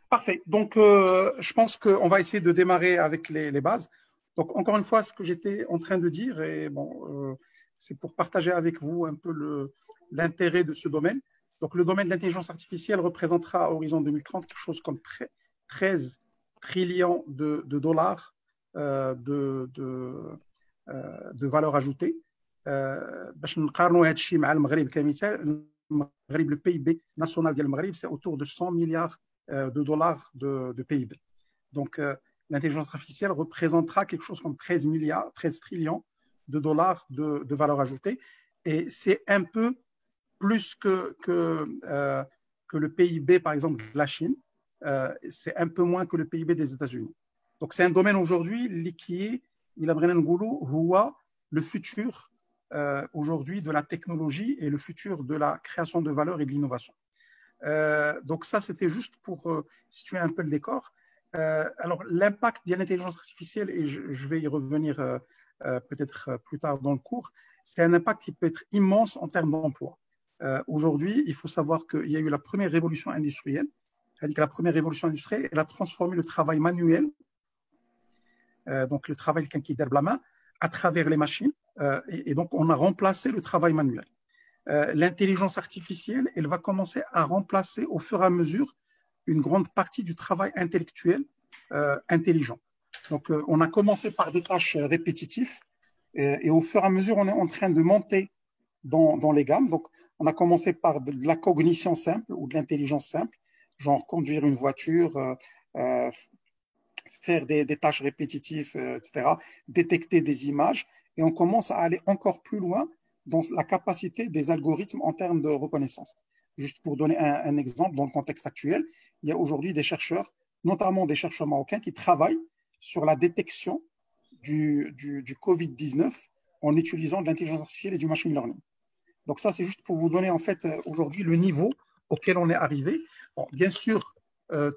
Parfait. Donc, je pense qu'on va essayer de démarrer avec les bases. Donc, encore une fois, ce que j'étais en train de dire, et bon, c'est pour partager avec vous un peu l'intérêt de ce domaine. Donc, le domaine de l'intelligence artificielle représentera à horizon 2030 quelque chose comme 13 trillions de dollars de valeur ajoutée. باش نقارنوا هذا الشيء مع المغرب كمثال المغرب le PIB national ديال المغرب c'est autour de 100 milliards de dollars de PIB. Donc, l'intelligence artificielle représentera quelque chose comme 13 milliards, 13 trillions de dollars de valeur ajoutée. Et c'est un peu plus que le PIB, par exemple, de la Chine. C'est un peu moins que le PIB des États-Unis. Donc, c'est un domaine aujourd'hui qui est, il a le futur aujourd'hui de la technologie et le futur de la création de valeur et de l'innovation. Donc ça, c'était juste pour situer un peu le décor. Alors, l'impact de l'intelligence artificielle, et je vais y revenir peut-être plus tard dans le cours, c'est un impact qui peut être immense en termes d'emploi. Aujourd'hui, il faut savoir qu'il y a eu la première révolution industrielle. C'est-à-dire que la première révolution industrielle, elle a transformé le travail manuel, donc le travail qui est la main, à travers les machines. Et donc, on a remplacé le travail manuel. L'intelligence artificielle, elle va commencer à remplacer au fur et à mesure une grande partie du travail intellectuel intelligent. Donc, on a commencé par des tâches répétitives et au fur et à mesure, on est en train de monter dans les gammes. Donc, on a commencé par de la cognition simple ou de l'intelligence simple, genre conduire une voiture, faire des tâches répétitives, etc., détecter des images, et on commence à aller encore plus loin dans la capacité des algorithmes en termes de reconnaissance. Juste pour donner un exemple dans le contexte actuel, il y a aujourd'hui des chercheurs, notamment des chercheurs marocains, qui travaillent sur la détection du Covid-19 en utilisant de l'intelligence artificielle et du machine learning. Donc ça, c'est juste pour vous donner en fait aujourd'hui le niveau auquel on est arrivé. Bon, bien sûr,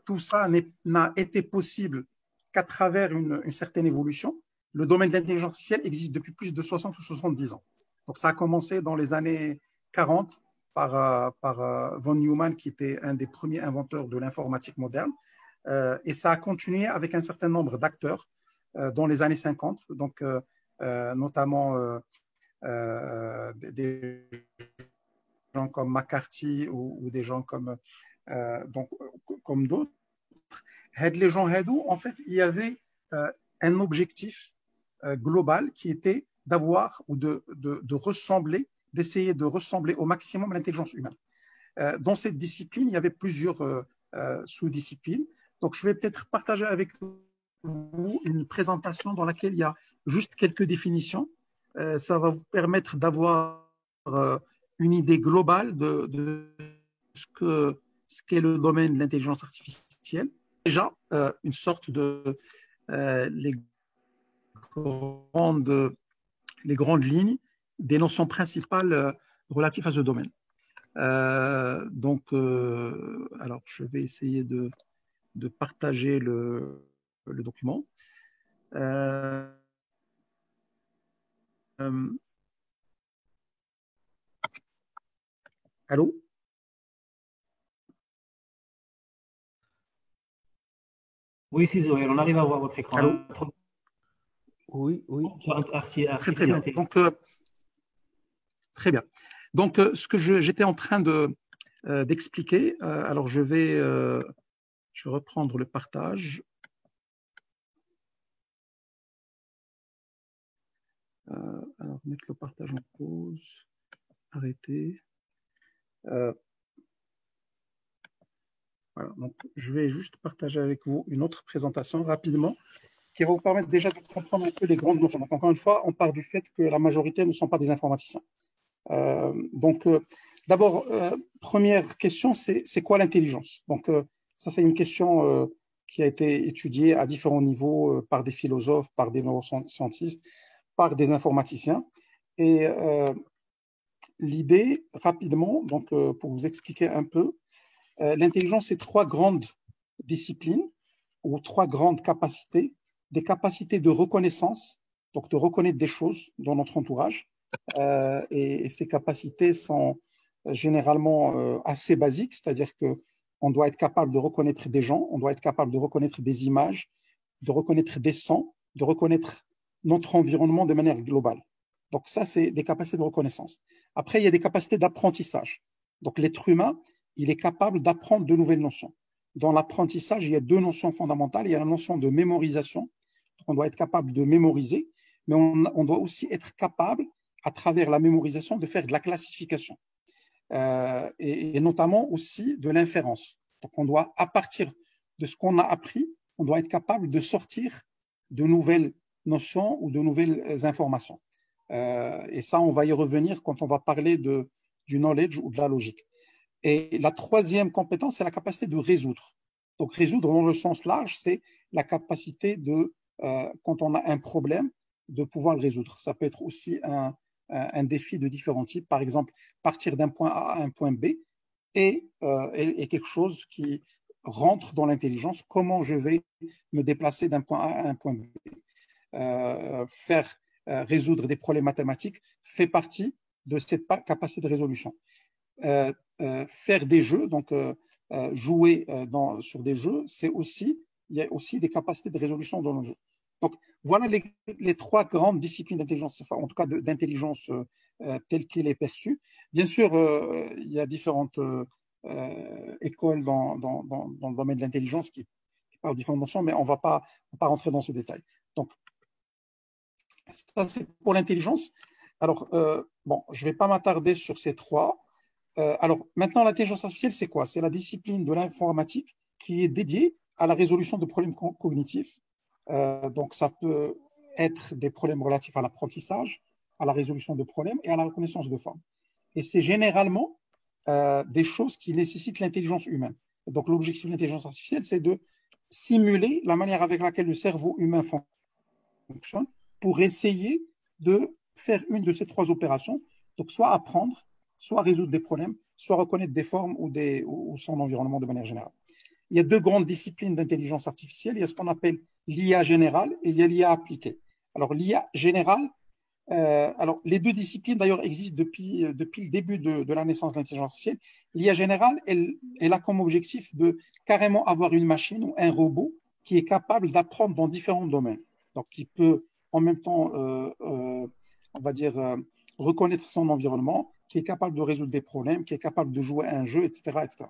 tout ça n'a été possible qu'à travers une certaine évolution. Le domaine de l'intelligence artificielle existe depuis plus de 60 ou 70 ans. Donc ça a commencé dans les années 40 par von Neumann, qui était un des premiers inventeurs de l'informatique moderne. Et ça a continué avec un certain nombre d'acteurs dans les années 50, donc notamment des gens comme McCarthy ou des gens comme d'autres. Les gens, en fait, il y avait un objectif global qui était d'avoir ou de ressembler, d'essayer de ressembler au maximum à l'intelligence humaine. Dans cette discipline, il y avait plusieurs sous-disciplines. Donc, je vais peut-être partager avec vous une présentation dans laquelle il y a juste quelques définitions. Ça va vous permettre d'avoir une idée globale de ce qu'est le domaine de l'intelligence artificielle. Déjà, une sorte de les grandes lignes des notions principales relatives à ce domaine. Alors, je vais essayer de partager le document. Allô? Oui, c'est Zoé, on arrive à voir votre écran. Allô? Oui, oui. Très, très bien. Donc, très bien. Donc, ce que j'étais en train d'expliquer, alors je vais reprendre le partage. Alors, mettre le partage en pause, arrêter. Voilà, donc je vais juste partager avec vous une autre présentation rapidement qui va vous permettre déjà de comprendre un peu les grandes notions. Donc, encore une fois, on part du fait que la majorité ne sont pas des informaticiens. D'abord, première question, c'est quoi l'intelligence? Donc, ça, c'est une question qui a été étudiée à différents niveaux par des philosophes, par des neuroscientistes, par des informaticiens. Et l'idée, rapidement, donc, pour vous expliquer un peu, l'intelligence, c'est trois grandes disciplines ou trois grandes capacités. Des capacités de reconnaissance, donc de reconnaître des choses dans notre entourage. Et ces capacités sont généralement assez basiques, c'est-à-dire que on doit être capable de reconnaître des gens, on doit être capable de reconnaître des images, de reconnaître des sons, de reconnaître notre environnement de manière globale. Donc ça, c'est des capacités de reconnaissance. Après, il y a des capacités d'apprentissage. Donc l'être humain, il est capable d'apprendre de nouvelles notions. Dans l'apprentissage, il y a deux notions fondamentales. Il y a la notion de mémorisation. Donc, on doit être capable de mémoriser, mais on doit aussi être capable, à travers la mémorisation, de faire de la classification. Et notamment aussi de l'inférence. Donc on doit, à partir de ce qu'on a appris, on doit être capable de sortir de nouvelles notions ou de nouvelles informations. Et ça, on va y revenir quand on va parler du knowledge ou de la logique. Et la troisième compétence, c'est la capacité de résoudre. Donc résoudre dans le sens large, c'est la capacité de, quand on a un problème, de pouvoir le résoudre. Ça peut être aussi un défi de différents types. Par exemple, partir d'un point A à un point B et quelque chose qui rentre dans l'intelligence. Comment je vais me déplacer d'un point A à un point B? Faire résoudre des problèmes mathématiques fait partie de cette capacité de résolution. Faire des jeux, donc jouer sur des jeux, il y a aussi des capacités de résolution dans le jeu. Donc, voilà les trois grandes disciplines d'intelligence, enfin, en tout cas d'intelligence telle qu'elle est perçue. Bien sûr, il y a différentes écoles dans le domaine de l'intelligence qui parlent de différentes notions, mais on ne va pas rentrer dans ce détail. Donc, ça, c'est pour l'intelligence. Alors, bon, je ne vais pas m'attarder sur ces trois. Alors, maintenant, l'intelligence artificielle, c'est quoi? C'est la discipline de l'informatique qui est dédiée à la résolution de problèmes cognitifs. Donc, ça peut être des problèmes relatifs à l'apprentissage, à la résolution de problèmes et à la reconnaissance de formes. Et c'est généralement des choses qui nécessitent l'intelligence humaine. Donc, l'objectif de l'intelligence artificielle, c'est de simuler la manière avec laquelle le cerveau humain fonctionne pour essayer de faire une de ces trois opérations. Donc, soit apprendre, soit résoudre des problèmes, soit reconnaître des formes ou son environnement de manière générale. Il y a deux grandes disciplines d'intelligence artificielle. Il y a ce qu'on appelle l'IA générale et il y a l'IA appliquée. Alors, l'IA générale, alors les deux disciplines d'ailleurs existent depuis le début de la naissance de l'intelligence artificielle. L'IA générale, elle a comme objectif de carrément avoir une machine ou un robot qui est capable d'apprendre dans différents domaines. Donc, qui peut en même temps, on va dire, reconnaître son environnement, qui est capable de résoudre des problèmes, qui est capable de jouer à un jeu, etc., etc.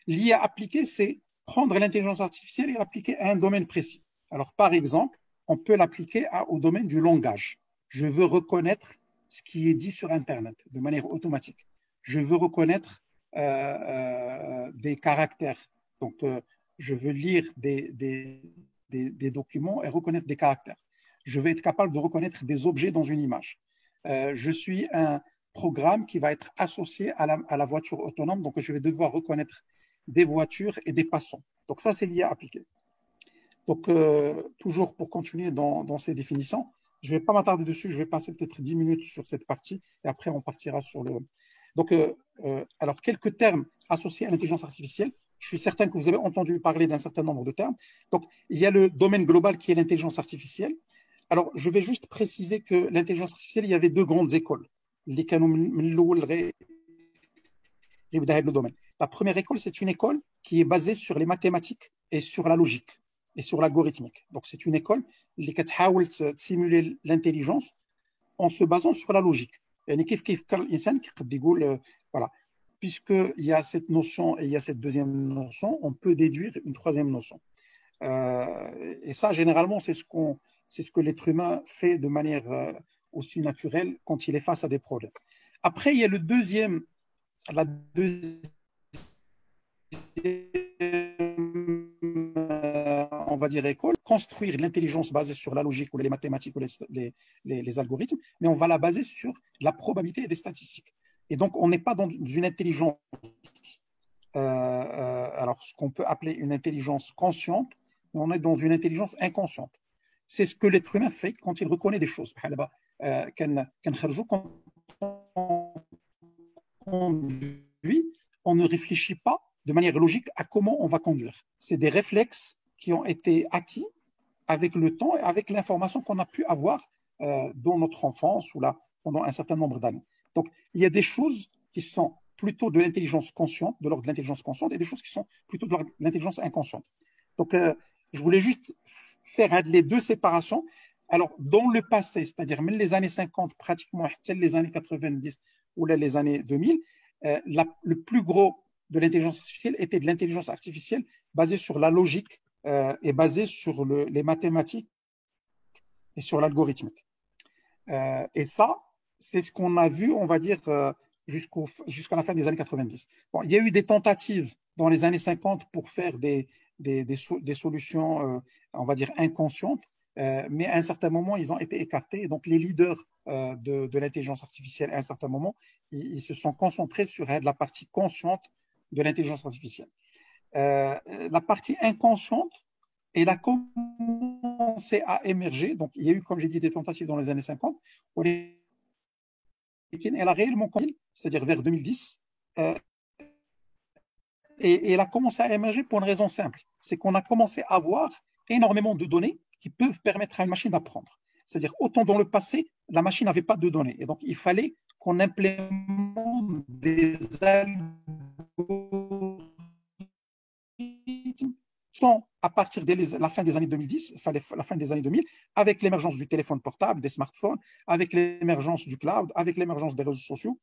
L'IA appliquée, c'est prendre l'intelligence artificielle et l'appliquer à un domaine précis. Alors, par exemple, on peut l'appliquer au domaine du langage. Je veux reconnaître ce qui est dit sur Internet de manière automatique. Je veux reconnaître des caractères. Donc, je veux lire des documents et reconnaître des caractères. Je vais être capable de reconnaître des objets dans une image. Je suis un programme qui va être associé à la voiture autonome, donc je vais devoir reconnaître des voitures et des passants. Donc ça, c'est l'IA appliquée. Donc, toujours pour continuer dans ces définitions, je ne vais pas m'attarder dessus, je vais passer peut-être 10 minutes sur cette partie et après on partira sur le… Donc, alors, quelques termes associés à l'intelligence artificielle. Je suis certain que vous avez entendu parler d'un certain nombre de termes. Donc, il y a le domaine global qui est l'intelligence artificielle. Alors, je vais juste préciser que l'intelligence artificielle, il y avait deux grandes écoles. La première école, c'est une école qui est basée sur les mathématiques et sur la logique et sur l'algorithmique. Donc, c'est une école qui تحاول simuler l'intelligence en se basant sur la logique. يعني كيف فكر الإنسان كيقد يقول voilà. Puisqu'il y a cette notion et il y a cette deuxième notion, on peut déduire une troisième notion. Et ça, généralement, c'est ce que l'être humain fait de manière aussi naturelle quand il est face à des problèmes. Après, il y a la deuxième, on va dire école, construire l'intelligence basée sur la logique ou les mathématiques ou les algorithmes, mais on va la baser sur la probabilité et des statistiques. Et donc, on n'est pas dans une intelligence, alors ce qu'on peut appeler une intelligence consciente, mais on est dans une intelligence inconsciente. C'est ce que l'être humain fait quand il reconnaît des choses. Quand on conduit, on ne réfléchit pas de manière logique à comment on va conduire. C'est des réflexes qui ont été acquis avec le temps et avec l'information qu'on a pu avoir dans notre enfance ou là, pendant un certain nombre d'années. Donc, il y a des choses qui sont plutôt de l'intelligence consciente, de l'ordre de l'intelligence consciente, et des choses qui sont plutôt de l'ordre de l'intelligence inconsciente. Donc, je voulais juste faire les deux séparations. Alors, dans le passé, c'est-à-dire même les années 50, pratiquement les années 90 ou là, les années 2000, le plus gros de l'intelligence artificielle était de l'intelligence artificielle basée sur la logique et basée sur les mathématiques et sur l'algorithmique. Et ça, c'est ce qu'on a vu, on va dire, jusqu'à la fin des années 90. Bon, il y a eu des tentatives dans les années 50 pour faire des solutions, on va dire, inconscientes, mais à un certain moment, ils ont été écartés. Et donc, les leaders de l'intelligence artificielle, à un certain moment, ils se sont concentrés sur la partie consciente de l'intelligence artificielle. La partie inconsciente, elle a commencé à émerger. Donc, il y a eu, comme j'ai dit, des tentatives dans les années 50. Elle a réellement commencé, c'est-à-dire vers 2010, et elle a commencé à émerger pour une raison simple. C'est qu'on a commencé à avoir énormément de données qui peuvent permettre à une machine d'apprendre. C'est-à-dire, autant dans le passé, la machine n'avait pas de données. Et donc, il fallait qu'on implémente des algorithmes à partir de la fin des années 2010, la fin des années 2000, avec l'émergence du téléphone portable, des smartphones, avec l'émergence du cloud, avec l'émergence des réseaux sociaux.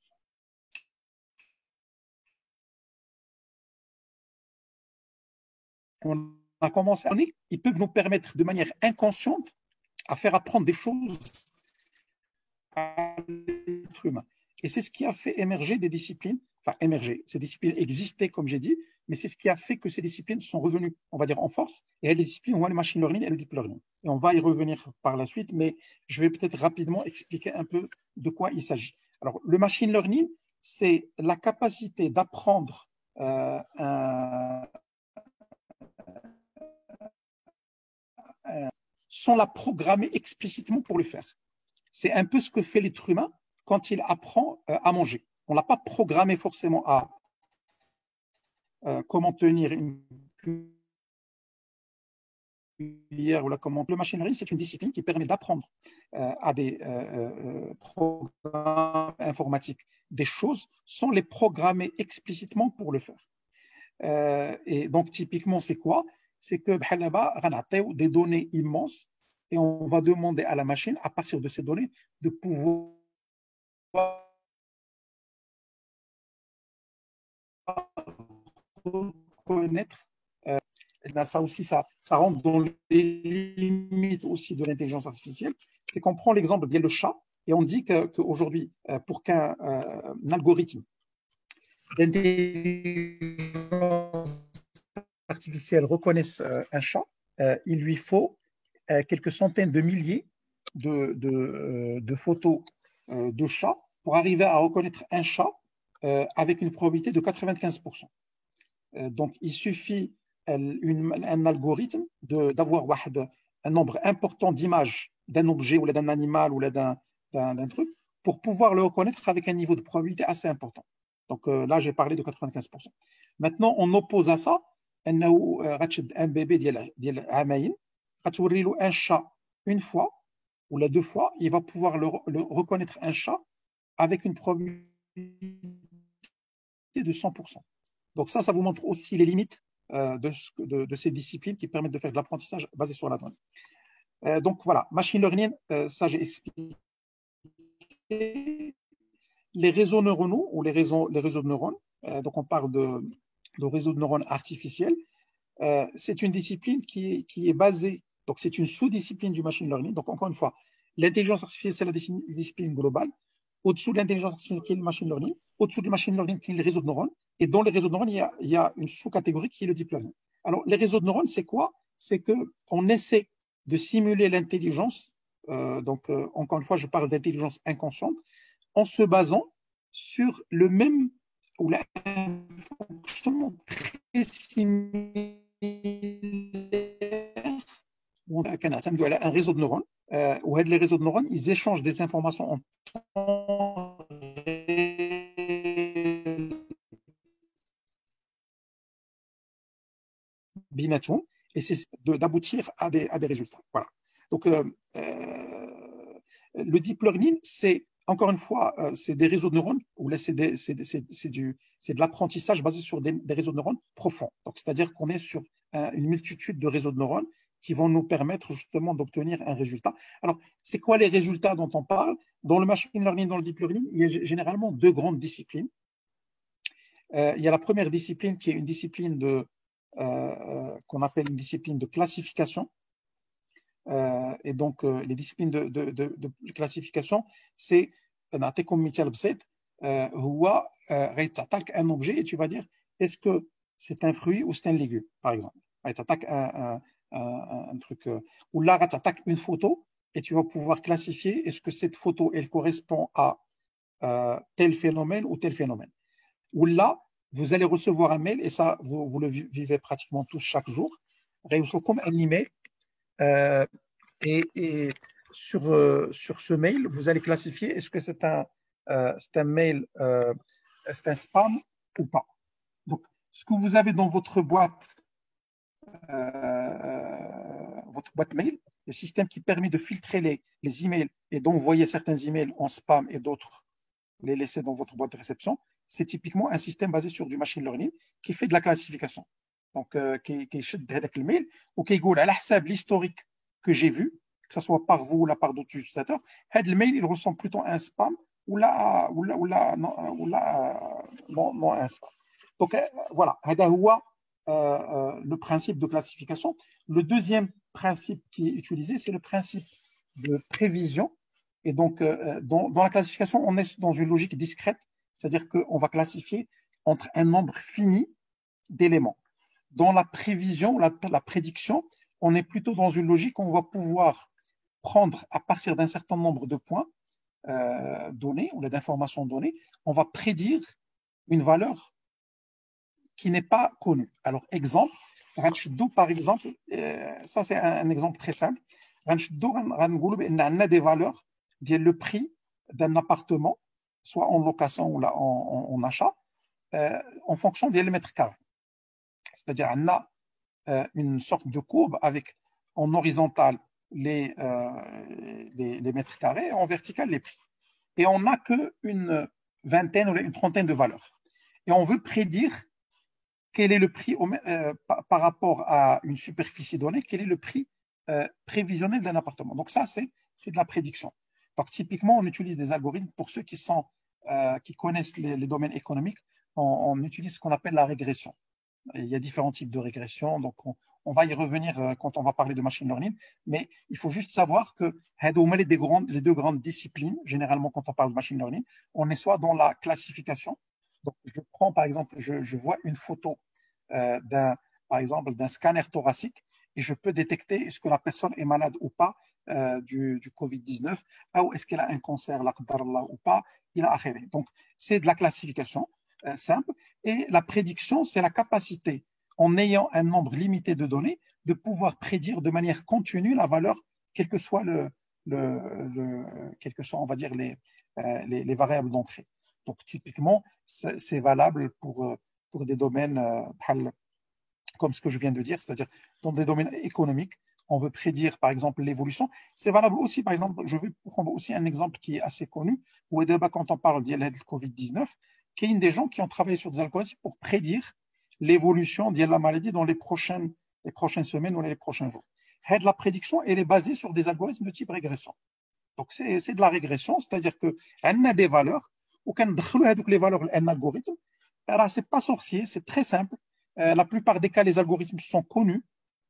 On a commencé à donner, ils peuvent nous permettre de manière inconsciente à faire apprendre des choses à l'être humain. Et c'est ce qui a fait émerger des disciplines, enfin émerger, ces disciplines existaient comme j'ai dit, mais c'est ce qui a fait que ces disciplines sont revenues, on va dire, en force, et les disciplines, on voit le machine learning et le deep learning. Et on va y revenir par la suite, mais je vais peut-être rapidement expliquer un peu de quoi il s'agit. Alors, le machine learning, c'est la capacité d'apprendre sans la programmer explicitement pour le faire. C'est un peu ce que fait l'être humain quand il apprend à manger. On ne l'a pas programmé forcément à comment tenir une cuillère ou comment. Le machine learning, c'est une discipline qui permet d'apprendre à des programmes informatiques des choses sans les programmer explicitement pour le faire. Et donc, typiquement, c'est quoi? C'est que des données immenses et on va demander à la machine, à partir de ces données, de pouvoir reconnaître. Ça aussi, ça rentre dans les limites aussi de l'intelligence artificielle. C'est qu'on prend l'exemple de le chat et on dit qu'aujourd'hui, pour qu'un algorithme d'intelligence artificielle reconnaisse un chat, il lui faut quelques centaines de milliers de photos de chats pour arriver à reconnaître un chat avec une probabilité de 95%. Donc, il suffit un algorithme d'avoir un nombre important d'images d'un objet ou d'un animal ou d'un truc pour pouvoir le reconnaître avec un niveau de probabilité assez important. Donc là, j'ai parlé de 95%. Maintenant, on oppose à ça un bébé ديال عامين غتوري له un chat une fois ou les deux fois, il va pouvoir le reconnaître un chat avec une probabilité de 100%. Donc ça vous montre aussi les limites de ces disciplines qui permettent de faire de l'apprentissage basé sur la donnée. Donc voilà, machine learning, ça j'ai expliqué. Les réseaux neuronaux ou les réseaux de neurones, donc on parle de réseaux de neurones artificiels, c'est une discipline qui est basée, donc c'est une sous-discipline du machine learning. Donc encore une fois, l'intelligence artificielle, c'est la discipline globale. Au-dessous de l'intelligence artificielle, qui est le machine learning. Au-dessous du machine learning, qui est les réseaux de neurones. Et dans les réseaux de neurones, il y a une sous-catégorie qui est le deep learning. Alors, les réseaux de neurones, c'est quoi? C'est qu'on essaie de simuler l'intelligence. Encore une fois, je parle d'intelligence inconsciente, en se basant sur le même ou un fonctionnement très similaire un réseau de neurones où les réseaux de neurones ils échangent des informations en temps réel binatoum et c'est d'aboutir à des résultats. Voilà. Donc le deep learning, c'est encore une fois, c'est des réseaux de neurones, ou là, c'est de l'apprentissage basé sur des réseaux de neurones profonds. Donc, c'est-à-dire qu'on est sur une multitude de réseaux de neurones qui vont nous permettre justement d'obtenir un résultat. Alors, c'est quoi les résultats dont on parle? Dans le machine learning, dans le deep learning, il y a généralement deux grandes disciplines. Il y a la première discipline qui est une discipline qu'on appelle une discipline de classification. Et donc, les disciplines de classification, c'est comme مثال بسيط هو غيتعطيك un objet et tu vas dire est-ce que c'est un fruit ou c'est un légume, par exemple. غيتعطيك un truc ou là غتعطيك une photo et tu vas pouvoir classifier est-ce que cette photo elle correspond à tel phénomène ou tel phénomène. Ou là, vous allez recevoir un mail et ça, vous le vivez pratiquement tous chaque jour. Comme un email. Et sur ce mail, vous allez classifier est-ce que c'est un mail, c'est un spam ou pas. Donc, ce que vous avez dans votre boîte mail, le système qui permet de filtrer les emails et d'envoyer certains emails en spam et d'autres les laisser dans votre boîte de réception, c'est typiquement un système basé sur du machine learning qui fait de la classification. Donc, qui يشد هذاك الميل وكيقول على حساب l'historique que j'ai vu, que ce soit par vous ou la part d'autres utilisateurs, le mail il ressemble plutôt à un spam ou non un spam. Donc voilà, le principe de classification. Le deuxième principe qui est utilisé, c'est le principe de prévision. Et donc, dans la classification, on est dans une logique discrète, c'est-à-dire qu'on va classifier entre un nombre fini d'éléments. Dans la prévision, la prédiction, on est plutôt dans une logique où on va pouvoir prendre à partir d'un certain nombre de points donnés ou d'informations données, on va prédire une valeur qui n'est pas connue. Alors, exemple, par exemple, ça c'est un exemple très simple. On a des valeurs, le prix d'un appartement, soit en location ou en achat, en fonction des mètres carrés. C'est-à-dire, on a une sorte de courbe avec en horizontal les mètres carrés et en vertical les prix. Et on n'a qu'une vingtaine ou une trentaine de valeurs. Et on veut prédire quel est le prix par rapport à une superficie donnée, quel est le prix prévisionnel d'un appartement. Donc ça, c'est de la prédiction. Donc typiquement, on utilise des algorithmes pour ceux qui connaissent les domaines économiques, on utilise ce qu'on appelle la régression. Il y a différents types de régression, donc on va y revenir quand on va parler de machine learning, mais il faut juste savoir que les deux grandes disciplines, généralement quand on parle de machine learning, on est soit dans la classification, donc je prends par exemple, je vois une photo par exemple d'un scanner thoracique et je peux détecter est-ce que la personne est malade ou pas du Covid-19, ou est-ce qu'elle a un cancer ou pas, donc c'est de la classification simple. Et la prédiction, c'est la capacité, en ayant un nombre limité de données, de pouvoir prédire de manière continue la valeur, quel que soit on va dire, les variables d'entrée. Donc, typiquement, c'est valable pour des domaines comme ce que je viens de dire, c'est-à-dire dans des domaines économiques, on veut prédire, par exemple, l'évolution. C'est valable aussi, par exemple, je vais prendre aussi un exemple qui est assez connu, où quand on parle de la Covid-19, qu'il y a des gens qui ont travaillé sur des algorithmes pour prédire l'évolution de la maladie dans les prochaines semaines ou les prochains jours. La prédiction, elle est basée sur des algorithmes de type régression. Donc, c'est de la régression, c'est-à-dire qu'on a des valeurs, ou qu'on a les valeurs dans un algorithme. Alors, c'est pas sorcier, c'est très simple. La plupart des cas, les algorithmes sont connus,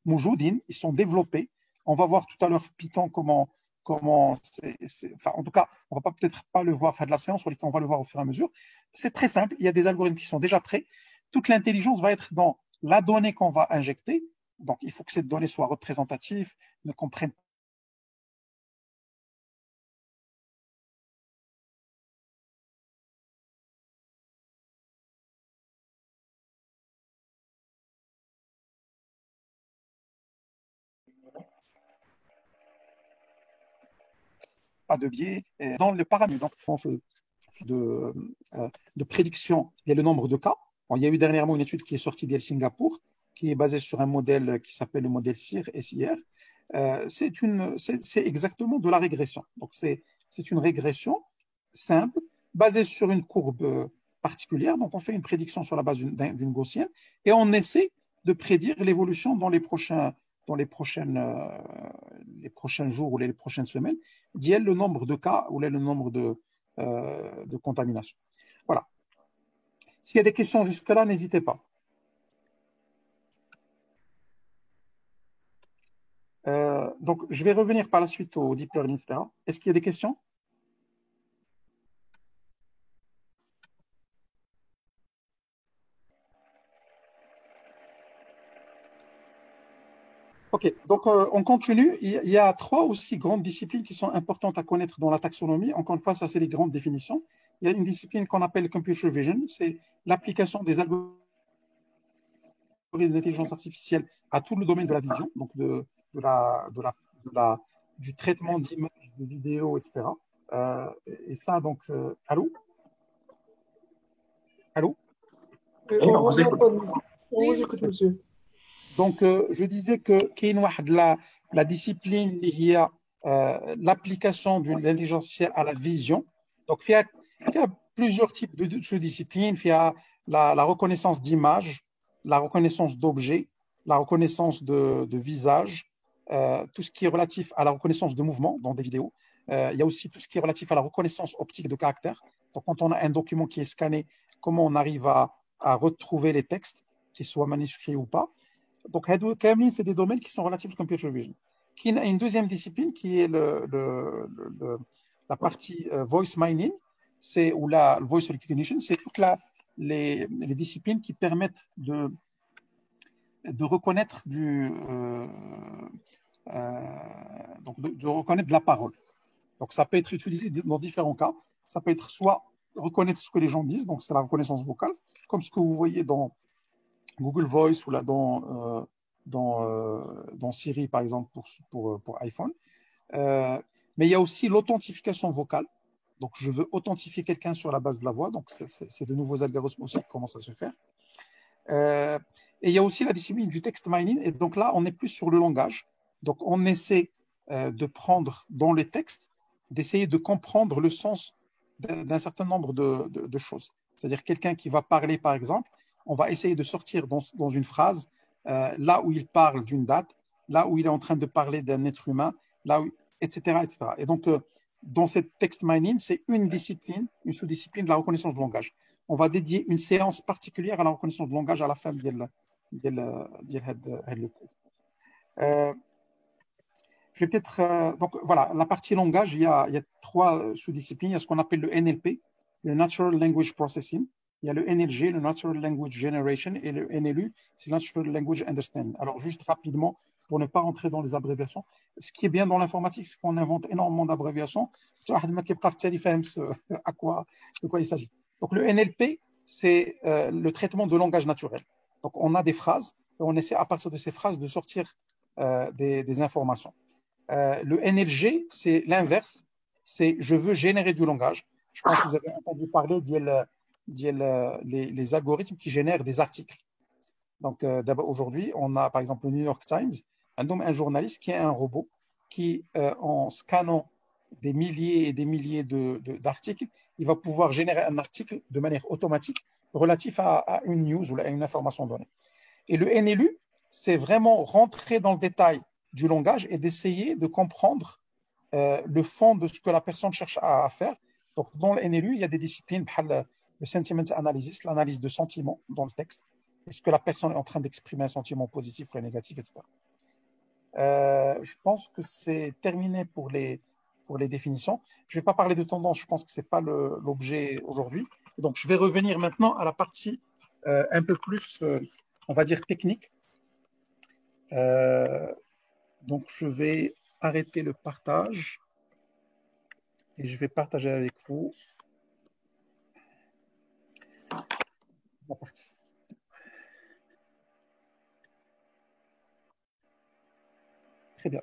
ils sont développés. On va voir tout à l'heure Python comment enfin, en tout cas, on va peut-être pas le voir faire de la séance, on va le voir au fur et à mesure. C'est très simple, il y a des algorithmes qui sont déjà prêts. Toute l'intelligence va être dans la donnée qu'on va injecter. Donc, il faut que cette donnée soit représentative, ne comprenne pas de biais dans le paramètre. Donc, de prédiction, il y a le nombre de cas. Bon, il y a eu dernièrement une étude qui est sortie de Singapour, qui est basée sur un modèle qui s'appelle le modèle SIR. C'est exactement de la régression. Donc, c'est une régression simple, basé sur une courbe particulière. Donc, on fait une prédiction sur la base d'une gaussienne et on essaie de prédire l'évolution dans les prochains jours ou les prochaines semaines, d'y est le nombre de cas ou le nombre de contaminations. Voilà. S'il y a des questions jusque-là, n'hésitez pas. Donc, je vais revenir par la suite au deep learning, etc. Est-ce qu'il y a des questions? Ok, donc on continue. Il y a 3 aussi grandes disciplines qui sont importantes à connaître dans la taxonomie. Encore une fois, ça, c'est les grandes définitions. Il y a une discipline qu'on appelle computer vision, c'est l'application des algorithmes d'intelligence artificielle à tout le domaine de la vision, donc du traitement d'images, de vidéos, etc. Et ça, donc, allô? Allô? On vous écoute, monsieur. Donc, je disais que la discipline liée à l'application de l'intelligence artificielle à la vision. Donc, il y a plusieurs types de sous-disciplines. Il y a la reconnaissance d'images, la reconnaissance d'objets, la reconnaissance de visages, tout ce qui est relatif à la reconnaissance de mouvements dans des vidéos. Il y a aussi tout ce qui est relatif à la reconnaissance optique de caractères. Donc, quand on a un document qui est scanné, comment on arrive à retrouver les textes, qu'ils soient manuscrits ou pas. Donc, c'est des domaines qui sont relatifs au computer vision. Il y a une deuxième discipline qui est la partie voice mining, ou la voice recognition, c'est toutes les disciplines qui permettent de reconnaître donc de reconnaître de la parole. Donc, ça peut être utilisé dans différents cas. Ça peut être soit reconnaître ce que les gens disent, donc c'est la reconnaissance vocale, comme ce que vous voyez dans Google Voice ou là dans Siri, par exemple, pour iPhone. Mais il y a aussi l'authentification vocale. Donc, je veux authentifier quelqu'un sur la base de la voix. Donc, c'est de nouveaux algorithmes aussi qui commencent à se faire. Et il y a aussi la discipline du text mining. Et donc là, on est plus sur le langage. Donc, on essaie de prendre dans les textes, d'essayer de comprendre le sens d'un certain nombre de choses. C'est-à-dire quelqu'un qui va parler, par exemple, on va essayer de sortir dans une phrase là où il parle d'une date, là où il est en train de parler d'un être humain, là où, etc., etc. Et donc, dans cette text mining, c'est une discipline, une sous-discipline de la reconnaissance de langage. On va dédier une séance particulière à la reconnaissance de langage à la fin de le cours. Je vais peut-être, donc voilà, la partie langage, il y a 3 sous-disciplines. Il y a ce qu'on appelle le NLP, le Natural Language Processing. Il y a le NLG, le Natural Language Generation, et le NLU, c'est Natural Language Understanding. Alors, juste rapidement, pour ne pas rentrer dans les abréviations, ce qui est bien dans l'informatique, c'est qu'on invente énormément d'abréviations. De quoi il s'agit. Donc, le NLP, c'est le traitement de langage naturel. Donc, on a des phrases, et on essaie à partir de ces phrases de sortir des informations. Le NLG, c'est l'inverse, c'est je veux générer du langage. Je pense que vous avez entendu parler les algorithmes qui génèrent des articles. Donc, aujourd'hui, on a par exemple le New York Times, un journaliste qui est un robot qui, en scannant des milliers et des milliers d'articles, il va pouvoir générer un article de manière automatique relatif à une news ou à une information donnée. Et le NLU, c'est vraiment rentrer dans le détail du langage et d'essayer de comprendre le fond de ce que la personne cherche à faire. Donc, dans le NLU, il y a des disciplines, le sentiment analysis, l'analyse de sentiments dans le texte. Est-ce que la personne est en train d'exprimer un sentiment positif ou négatif, etc. Je pense que c'est terminé pour les définitions. Je ne vais pas parler de tendance, je pense que ce n'est pas l'objet aujourd'hui. Donc, je vais revenir maintenant à la partie un peu plus, on va dire, technique. Donc, je vais arrêter le partage et je vais partager avec vous la partie. Très bien.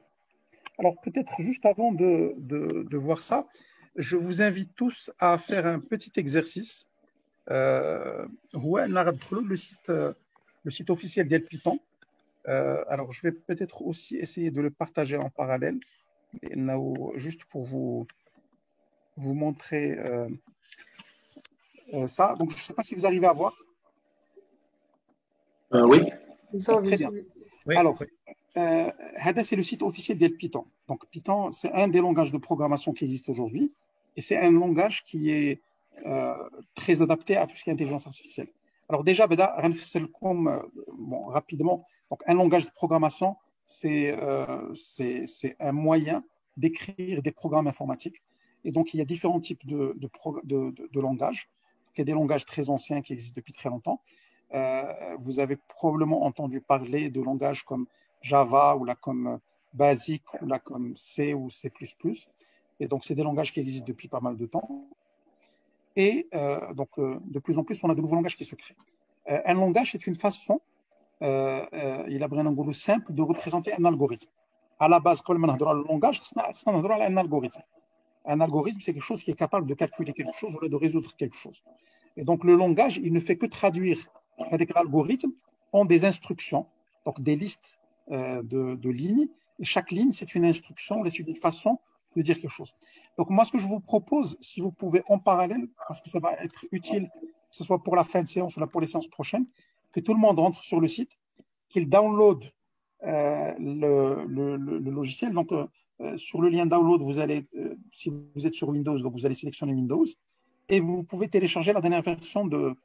Alors, peut-être juste avant de voir ça, je vous invite tous à faire un petit exercice. Le site officiel d'El Python. Alors, je vais peut-être aussi essayer de le partager en parallèle, juste pour vous vous montrer ça. Donc, je ne sais pas si vous arrivez à voir. Oui. Ça, très bien. Oui. Alors, Hada, c'est le site officiel de Python. Donc, Python, c'est un des langages de programmation qui existe aujourd'hui. Et c'est un langage qui est très adapté à tout ce qui est intelligence artificielle. Alors, déjà, rapidement, donc, un langage de programmation, c'est un moyen d'écrire des programmes informatiques. Et donc, il y a différents types de langages. Il y a des langages très anciens qui existent depuis très longtemps. Vous avez probablement entendu parler de langages comme Java ou là comme Basic ou là comme C ou C++. Et donc, c'est des langages qui existent depuis pas mal de temps. Et de plus en plus, on a de nouveaux langages qui se créent. Un langage, c'est une façon, il a un simple de représenter un algorithme. À la base, quand on a le langage, c'est un algorithme. Un algorithme, c'est quelque chose qui est capable de calculer quelque chose ou de résoudre quelque chose. Et donc, le langage, il ne fait que traduire avec l'algorithme en des instructions, donc des listes de lignes. Et chaque ligne, c'est une instruction, c'est une façon de dire quelque chose. Donc, moi, ce que je vous propose, si vous pouvez en parallèle, parce que ça va être utile, que ce soit pour la fin de séance ou pour les séances prochaines, que tout le monde rentre sur le site, qu'il download le logiciel. Donc, sur le lien download, vous allez, si vous êtes sur Windows, donc vous allez sélectionner Windows et vous pouvez télécharger la dernière version de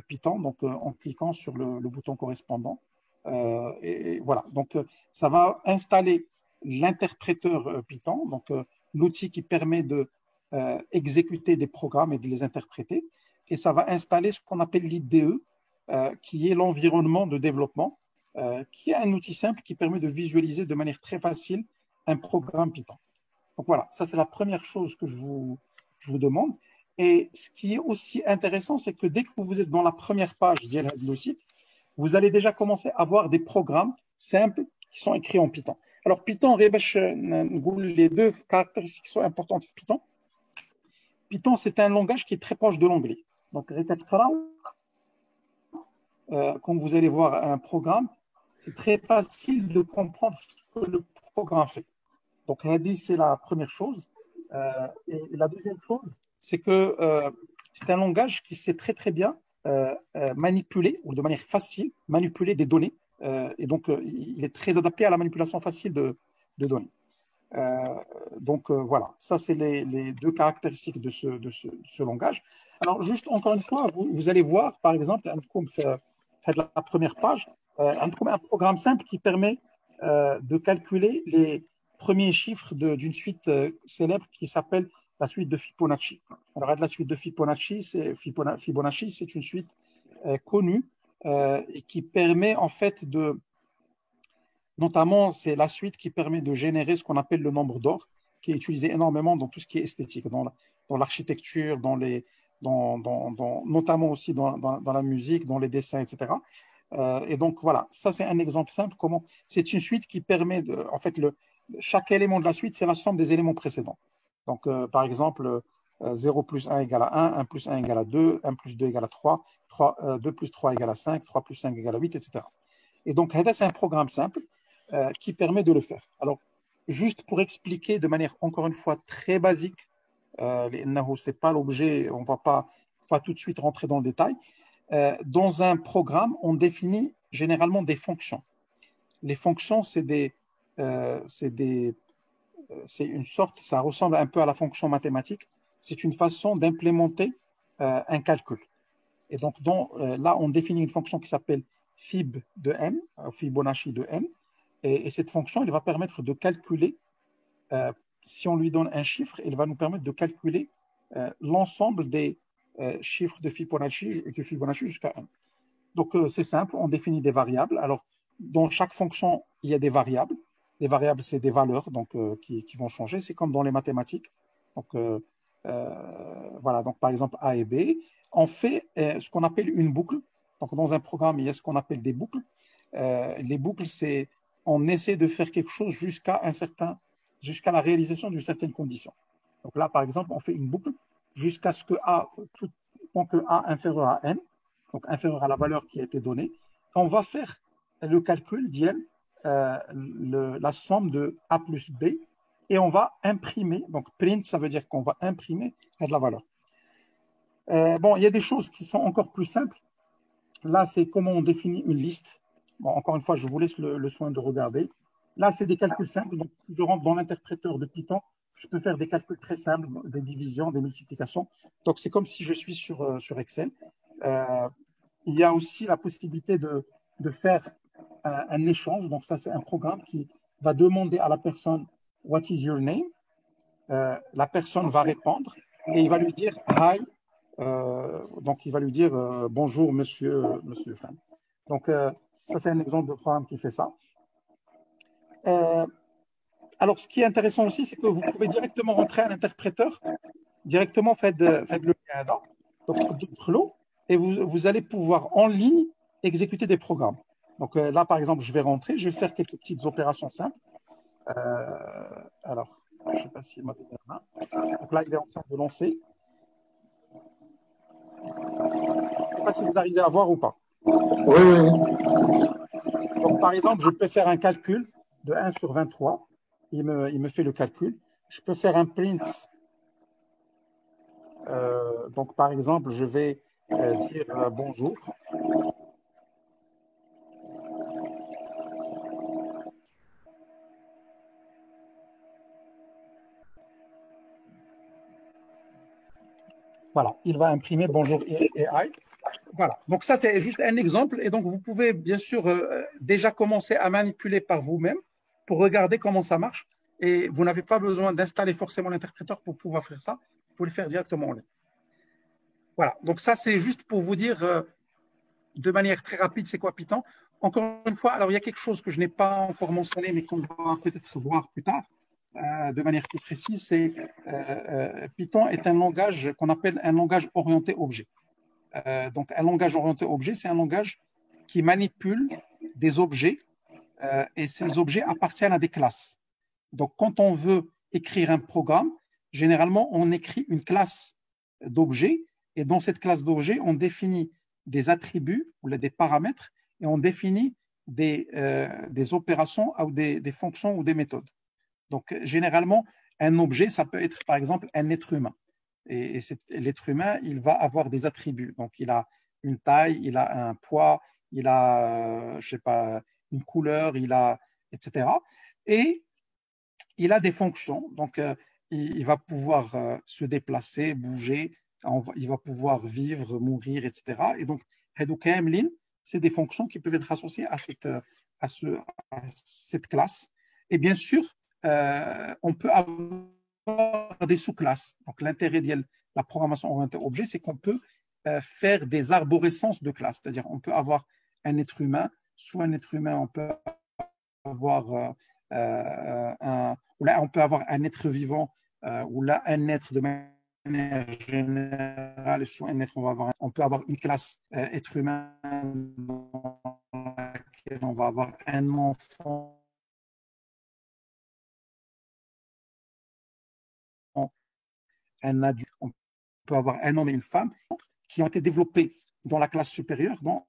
Python, donc en cliquant sur le bouton correspondant. Et voilà, donc ça va installer l'interpréteur Python, donc l'outil qui permet de exécuter des programmes et de les interpréter. Et ça va installer ce qu'on appelle l'IDE, qui est l'environnement de développement, qui est un outil simple qui permet de visualiser de manière très facile un programme Python. Donc voilà, ça c'est la première chose que je vous demande. Et ce qui est aussi intéressant, c'est que dès que vous êtes dans la première page du site, vous allez déjà commencer à voir des programmes simples qui sont écrits en Python. Alors Python, les deux caractéristiques qui sont importantes de Python. Python, c'est un langage qui est très proche de l'anglais. Donc quand vous allez voir un programme, c'est très facile de comprendre ce que le programme fait. Donc, c'est la première chose. Et la deuxième chose, c'est que c'est un langage qui sait très, très bien manipuler, ou de manière facile, manipuler des données. Et donc, il est très adapté à la manipulation facile de données. Voilà, ça, c'est les deux caractéristiques de ce langage. Alors, juste encore une fois, vous allez voir, par exemple, la première page, un programme simple qui permet de calculer les premiers chiffres d'une suite célèbre qui s'appelle la suite de Fibonacci. Alors, la suite de Fibonacci, c'est une suite connue et qui permet en fait notamment, c'est la suite qui permet de générer ce qu'on appelle le nombre d'or, qui est utilisé énormément dans tout ce qui est esthétique, dans l'architecture, notamment aussi dans la musique, dans les dessins, etc. Et donc, voilà, ça, c'est un exemple simple. C'est une suite qui permet en fait, chaque élément de la suite, c'est la somme des éléments précédents. Donc, par exemple, 0 plus 1 égale à 1, 1 plus 1 égale à 2, 1 plus 2 égale à 3, 2 plus 3 égale à 5, 3 plus 5 égale à 8, etc. Et donc, c'est un programme simple qui permet de le faire. Alors, juste pour expliquer de manière, encore une fois, très basique, ce n'est pas l'objet, on ne va pas tout de suite rentrer dans le détail. Dans un programme, on définit généralement des fonctions. Les fonctions, c'est une sorte, ça ressemble un peu à la fonction mathématique, c'est une façon d'implémenter un calcul. Et donc, là, on définit une fonction qui s'appelle Fib de n, Fibonacci de n, et cette fonction, elle va permettre de calculer, si on lui donne un chiffre, elle va nous permettre de calculer l'ensemble des chiffres de Fibonacci jusqu'à n. Donc, c'est simple, on définit des variables. Alors, dans chaque fonction, il y a des variables. Les variables, c'est des valeurs qui vont changer. C'est comme dans les mathématiques. Donc, voilà, donc par exemple A et B. On fait ce qu'on appelle une boucle. Donc, dans un programme, il y a ce qu'on appelle des boucles. Les boucles, c'est on essaie de faire quelque chose jusqu'à la réalisation d'une certaine condition. Donc là, par exemple, on fait une boucle jusqu'à ce que tant que A inférieur à n, donc inférieur à la valeur qui a été donnée, on va faire le calcul d'IL, la somme de A plus B et on va imprimer. Donc, print, ça veut dire qu'on va imprimer de la valeur. Bon, il y a des choses qui sont encore plus simples. Là, c'est comment on définit une liste. Bon, encore une fois, je vous laisse le soin de regarder. Là, c'est des calculs simples. Donc, je rentre dans l'interpréteur de Python. Je peux faire des calculs très simples, des divisions, des multiplications. Donc, c'est comme si je suis sur Excel. Il y a aussi la possibilité de faire un échange. Donc, ça, c'est un programme qui va demander à la personne « What is your name ?» La personne va répondre et il va lui dire « Hi ». Donc, il va lui dire bonjour, monsieur Fan. Donc, ça, c'est un exemple de programme qui fait ça. Alors, ce qui est intéressant aussi, c'est que vous pouvez directement rentrer à l'interpréteur, directement faites le Canada, donc d'autres lots, et vous allez pouvoir en ligne exécuter des programmes. Donc là, par exemple, je vais rentrer, je vais faire quelques petites opérations simples. Alors, je ne sais pas si il m'a donné la main. Donc là, il est en train de lancer. Je ne sais pas si vous arrivez à voir ou pas. Oui, oui. Donc, par exemple, je peux faire un calcul de 1 sur 23. Il me fait le calcul. Je peux faire un print. Donc, par exemple, je vais dire bonjour. Voilà, il va imprimer bonjour AI. Voilà, donc ça c'est juste un exemple et donc vous pouvez bien sûr déjà commencer à manipuler par vous-même pour regarder comment ça marche et vous n'avez pas besoin d'installer forcément l'interpréteur pour pouvoir faire ça, vous pouvez le faire directement en ligne. Voilà, donc ça c'est juste pour vous dire de manière très rapide c'est quoi Python. Encore une fois, alors il y a quelque chose que je n'ai pas encore mentionné mais qu'on va peut-être voir plus tard de manière plus précise, c'est Python est un langage qu'on appelle un langage orienté objet. Donc, un langage orienté objet, c'est un langage qui manipule des objets et ces objets appartiennent à des classes. Donc, quand on veut écrire un programme, généralement, on écrit une classe d'objets et dans cette classe d'objets, on définit des attributs ou des paramètres et on définit des opérations ou des fonctions ou des méthodes. Donc, généralement, un objet, ça peut être par exemple un être humain. Et l'être humain, il va avoir des attributs. Donc, il a une taille, il a un poids, il a, je sais pas, une couleur, etc. Et il a des fonctions. Donc, il va pouvoir se déplacer, bouger, il va pouvoir vivre, mourir, etc. Et donc, c'est des fonctions qui peuvent être associées à cette classe. Et bien sûr, on peut avoir des sous-classes. Donc, l'intérêt de la programmation orientée objet, c'est qu'on peut faire des arborescences de classes. C'est-à-dire, on peut avoir un être humain. Sous un être humain, on peut avoir ou là, on peut avoir un être vivant ou là, un être de manière générale. Sous un être, on peut avoir une classe être humain dans laquelle on va avoir un enfant, un adulte, on peut avoir un homme et une femme qui ont été développés dans la classe supérieure, dans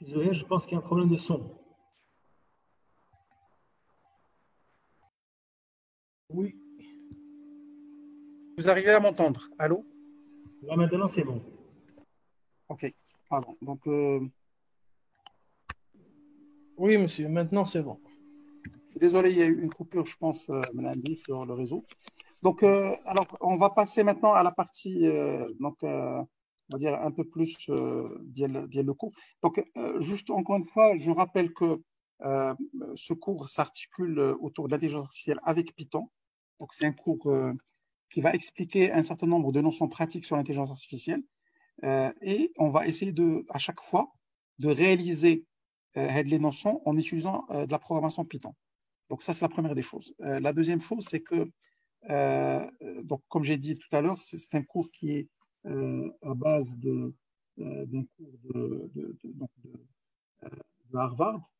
Zoé, je pense qu'il y a un problème de son. Oui, Vous arrivez à m'entendre? Allô? là maintenant c'est bon. Ok, pardon. Donc, Oui, monsieur, maintenant c'est bon. désolé, il y a eu une coupure, je pense, lundi sur le réseau. Donc, alors, on va passer maintenant à la partie, on va dire un peu plus le cours. Donc, juste encore une fois, je rappelle que ce cours s'articule autour de l'intelligence artificielle avec Python. Donc, c'est un cours qui va expliquer un certain nombre de notions pratiques sur l'intelligence artificielle. Et on va essayer à chaque fois de réaliser les notions en utilisant de la programmation Python. Donc, ça, c'est la première des choses. La deuxième chose, c'est que donc, comme j'ai dit tout à l'heure, c'est un cours qui est à base d'un cours de Harvard.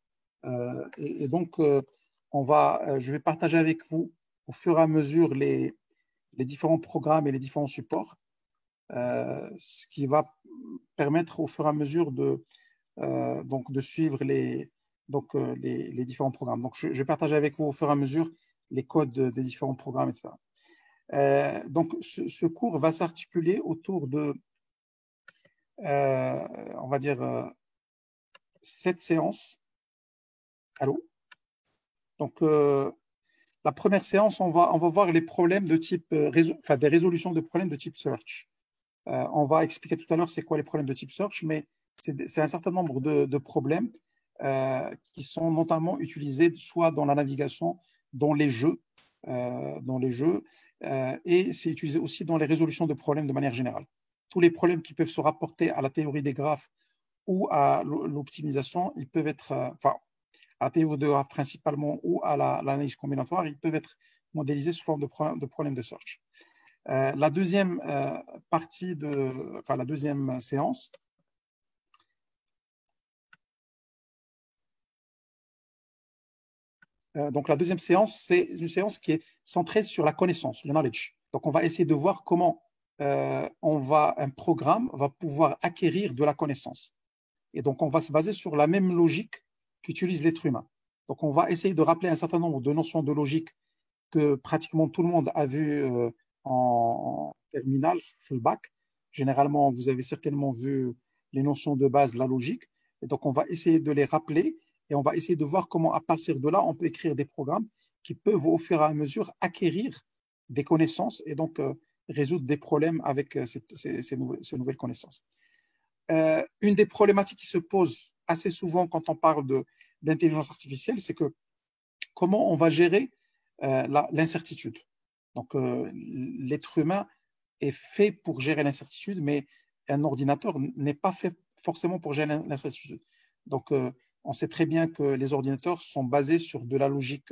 Et donc, je vais partager avec vous au fur et à mesure les différents programmes et les différents supports, ce qui va permettre au fur et à mesure de suivre les différents programmes. Donc, je vais partager avec vous au fur et à mesure les codes des différents programmes, etc. Donc, ce cours va s'articuler autour de, on va dire, 7 séances. Allô? Donc, la première séance, on va voir les problèmes de type, des résolutions de problèmes de type search. On va expliquer tout à l'heure c'est quoi les problèmes de type search, mais c'est un certain nombre de problèmes qui sont notamment utilisés soit dans la navigation, dans les jeux, et c'est utilisé aussi dans les résolutions de problèmes de manière générale. Tous les problèmes qui peuvent se rapporter à la théorie des graphes ou à l'optimisation, ils peuvent être, à la théorie des graphes principalement ou à l'analyse combinatoire, ils peuvent être modélisés sous forme de problèmes de search. La deuxième la deuxième séance, donc la deuxième séance, c'est une séance qui est centrée sur la connaissance, le knowledge. Donc on va essayer de voir comment un programme va pouvoir acquérir de la connaissance. Et donc on va se baser sur la même logique qu'utilise l'être humain. Donc on va essayer de rappeler un certain nombre de notions de logique que pratiquement tout le monde a vu en terminale, le bac. Généralement, vous avez certainement vu les notions de base de la logique. Et donc, on va essayer de les rappeler et on va essayer de voir comment, à partir de là, on peut écrire des programmes qui peuvent, au fur et à mesure, acquérir des connaissances et donc résoudre des problèmes avec ces nouvelles connaissances. Une des problématiques qui se posent assez souvent quand on parle d'intelligence artificielle, c'est que comment on va gérer l'incertitude. Donc, l'être humain est fait pour gérer l'incertitude, mais un ordinateur n'est pas fait forcément pour gérer l'incertitude. Donc, on sait très bien que les ordinateurs sont basés sur de la logique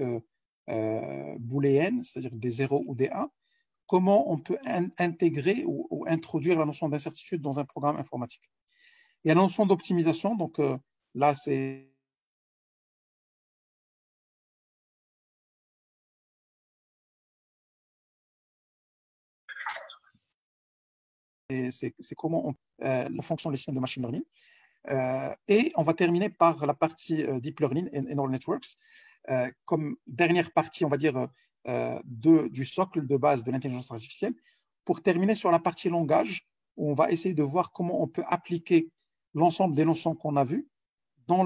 booléenne, c'est-à-dire des 0 ou des 1. Comment on peut intégrer ou introduire la notion d'incertitude dans un programme informatique? Il y a la notion d'optimisation, donc là, c'est comment la fonction des systèmes de machine learning. Et on va terminer par la partie deep learning et neural networks. Comme dernière partie, on va dire, du socle de base de l'intelligence artificielle, pour terminer sur la partie langage, où on va essayer de voir comment on peut appliquer l'ensemble des notions qu'on a vues dans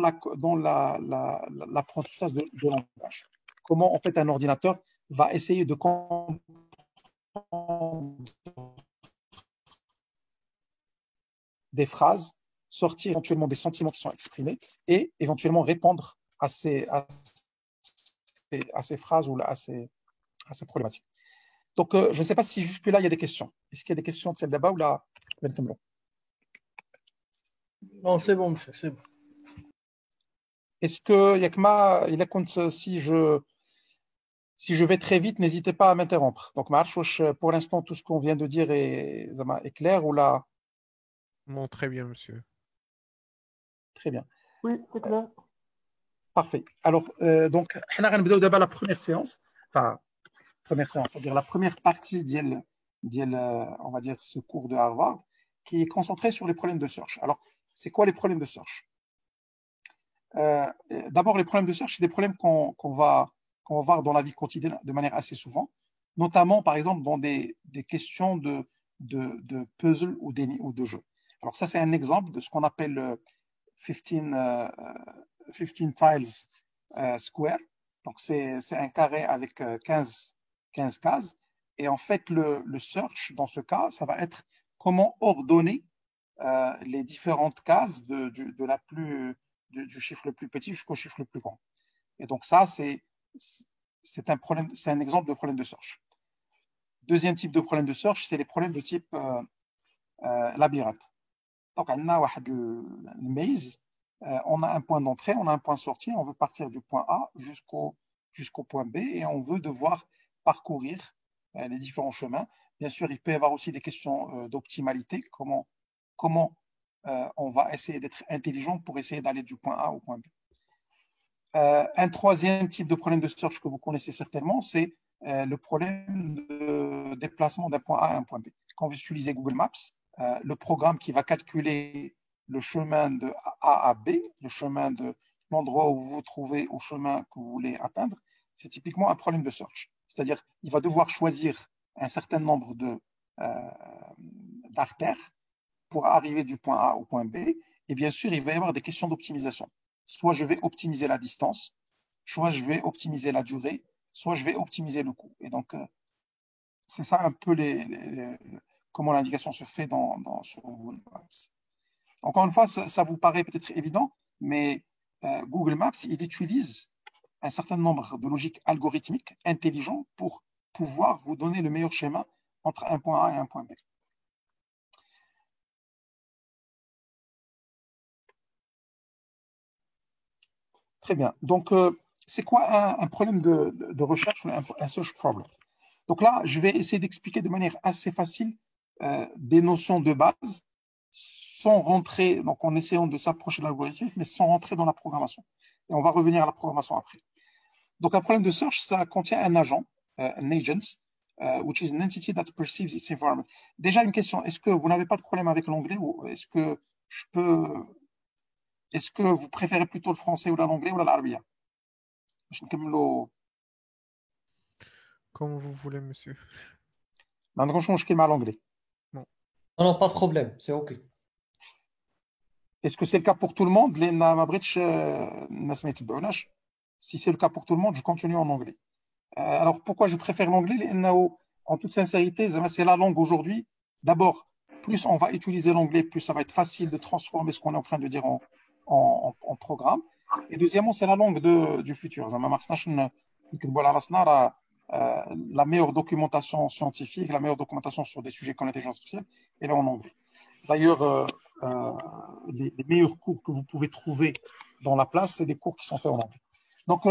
l'apprentissage de langage. Comment, en fait, un ordinateur va essayer de comprendre des phrases, sortir éventuellement des sentiments qui sont exprimés et éventuellement répondre à ces phrases ou à ces problématiques. Donc, je ne sais pas si jusque-là, il y a des questions. Est-ce qu'il y a des questions de là-bas ou là? Non, c'est bon, monsieur, c'est bon. Est-ce que, Yakma, il compte si je vais très vite, n'hésitez pas à m'interrompre. Donc, pour l'instant, tout ce qu'on vient de dire est clair ou là? Non, très bien, monsieur. Très bien. Oui, c'est clair. Parfait. Alors, donc, on va d'abord la première séance. Enfin, c'est-à-dire la première partie on va dire, ce cours de Harvard, qui est concentré sur les problèmes de search. Alors, c'est quoi les problèmes de search? D'abord, les problèmes de search, c'est des problèmes qu'on va voir dans la vie quotidienne de manière assez souvent, notamment, par exemple, dans des questions de puzzle ou de jeu. Alors ça, c'est un exemple de ce qu'on appelle 15 tiles square. Donc, c'est un carré avec 15 cases. Et en fait, le search, dans ce cas, ça va être comment ordonner les différentes cases du chiffre le plus petit jusqu'au chiffre le plus grand. Et donc ça, c'est un exemple de problème de search. Deuxième type de problème de search, c'est les problèmes de type labyrinthe. Donc, on a une maze, on a un point d'entrée, on a un point de sortie, on veut partir du point A jusqu'au point B et on veut devoir parcourir les différents chemins. Bien sûr, il peut y avoir aussi des questions d'optimalité, comment on va essayer d'être intelligent pour essayer d'aller du point A au point B. Un troisième type de problème de search que vous connaissez certainement, c'est le problème de déplacement d'un point A à un point B. Quand vous utilisez Google Maps, le programme qui va calculer le chemin de A à B, le chemin de l'endroit où vous vous trouvez au chemin que vous voulez atteindre, c'est typiquement un problème de search. C'est-à-dire il va devoir choisir un certain nombre d'artères pour arriver du point A au point B. Et bien sûr, il va y avoir des questions d'optimisation. Soit je vais optimiser la distance, soit je vais optimiser la durée, soit je vais optimiser le coût. Et donc, c'est ça un peu comment l'indication se fait sur Google Maps. Encore une fois, ça vous paraît peut-être évident, mais Google Maps, il utilise un certain nombre de logiques algorithmiques intelligentes pour pouvoir vous donner le meilleur schéma entre un point A et un point B. Très bien. Donc, c'est quoi un problème de recherche ou un search problem? Donc là, je vais essayer d'expliquer de manière assez facile des notions de base sans rentrer, donc en essayant de s'approcher de l'algorithme, mais sans rentrer dans la programmation. Et on va revenir à la programmation après. Donc, un problème de search, ça contient un agent, un agent, which is an entity that perceives its environment. Déjà, une question, est-ce que vous n'avez pas de problème avec l'anglais ou est-ce que vous préférez plutôt le français ou l'anglais ou l'arabia? Comme vous voulez, monsieur. ما عندكمش مشكل مع l'anglais. Non. Non, pas de problème, c'est OK. Est-ce que c'est le cas pour tout le monde? Si c'est le cas pour tout le monde, je continue en anglais. Alors, pourquoi je préfère l'anglais? En toute sincérité, c'est la langue aujourd'hui. D'abord, plus on va utiliser l'anglais, plus ça va être facile de transformer ce qu'on est en train de dire en programme. Et deuxièmement, c'est la langue du futur. La meilleure documentation scientifique, la meilleure documentation sur des sujets comme l'intelligence artificielle, elle est en anglais. D'ailleurs, les meilleurs cours que vous pouvez trouver dans la place, c'est des cours qui sont faits en anglais. Donc,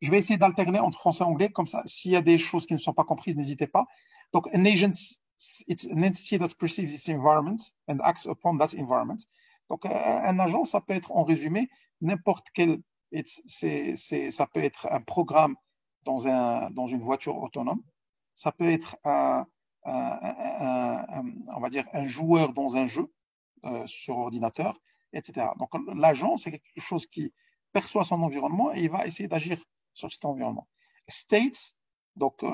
je vais essayer d'alterner entre français et anglais, comme ça, s'il y a des choses qui ne sont pas comprises, n'hésitez pas. Donc, an agent, it's an entity that perceives its environment and acts upon that environment. Donc, un agent, ça peut être, en résumé, n'importe quel, ça peut être un programme dans une voiture autonome, ça peut être on va dire un joueur dans un jeu sur ordinateur, etc. Donc, l'agent, c'est quelque chose qui perçoit son environnement et il va essayer d'agir sur cet environnement. States, donc,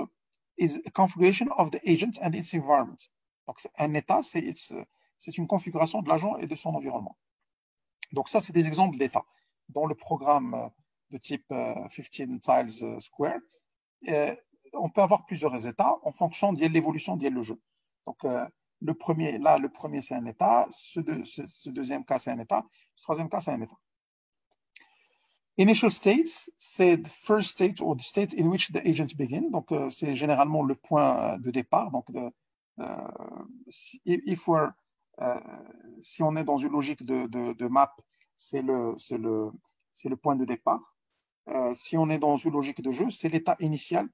is a configuration of the agent and its environment. Donc, un état, c'est une configuration de l'agent et de son environnement. Donc, ça, c'est des exemples d'états. Dans le programme de type 15 tiles square, on peut avoir plusieurs états en fonction de l'évolution de le jeu. Donc, le premier, c'est un état. Ce deuxième cas, c'est un état. Ce troisième cas, c'est un état. Initial states, c'est the first state or the state in which the agent begin. Donc, c'est généralement le point de départ. Donc, si on est dans une logique de map, c'est le point de départ. Si on est dans une logique de jeu, c'est l'état initial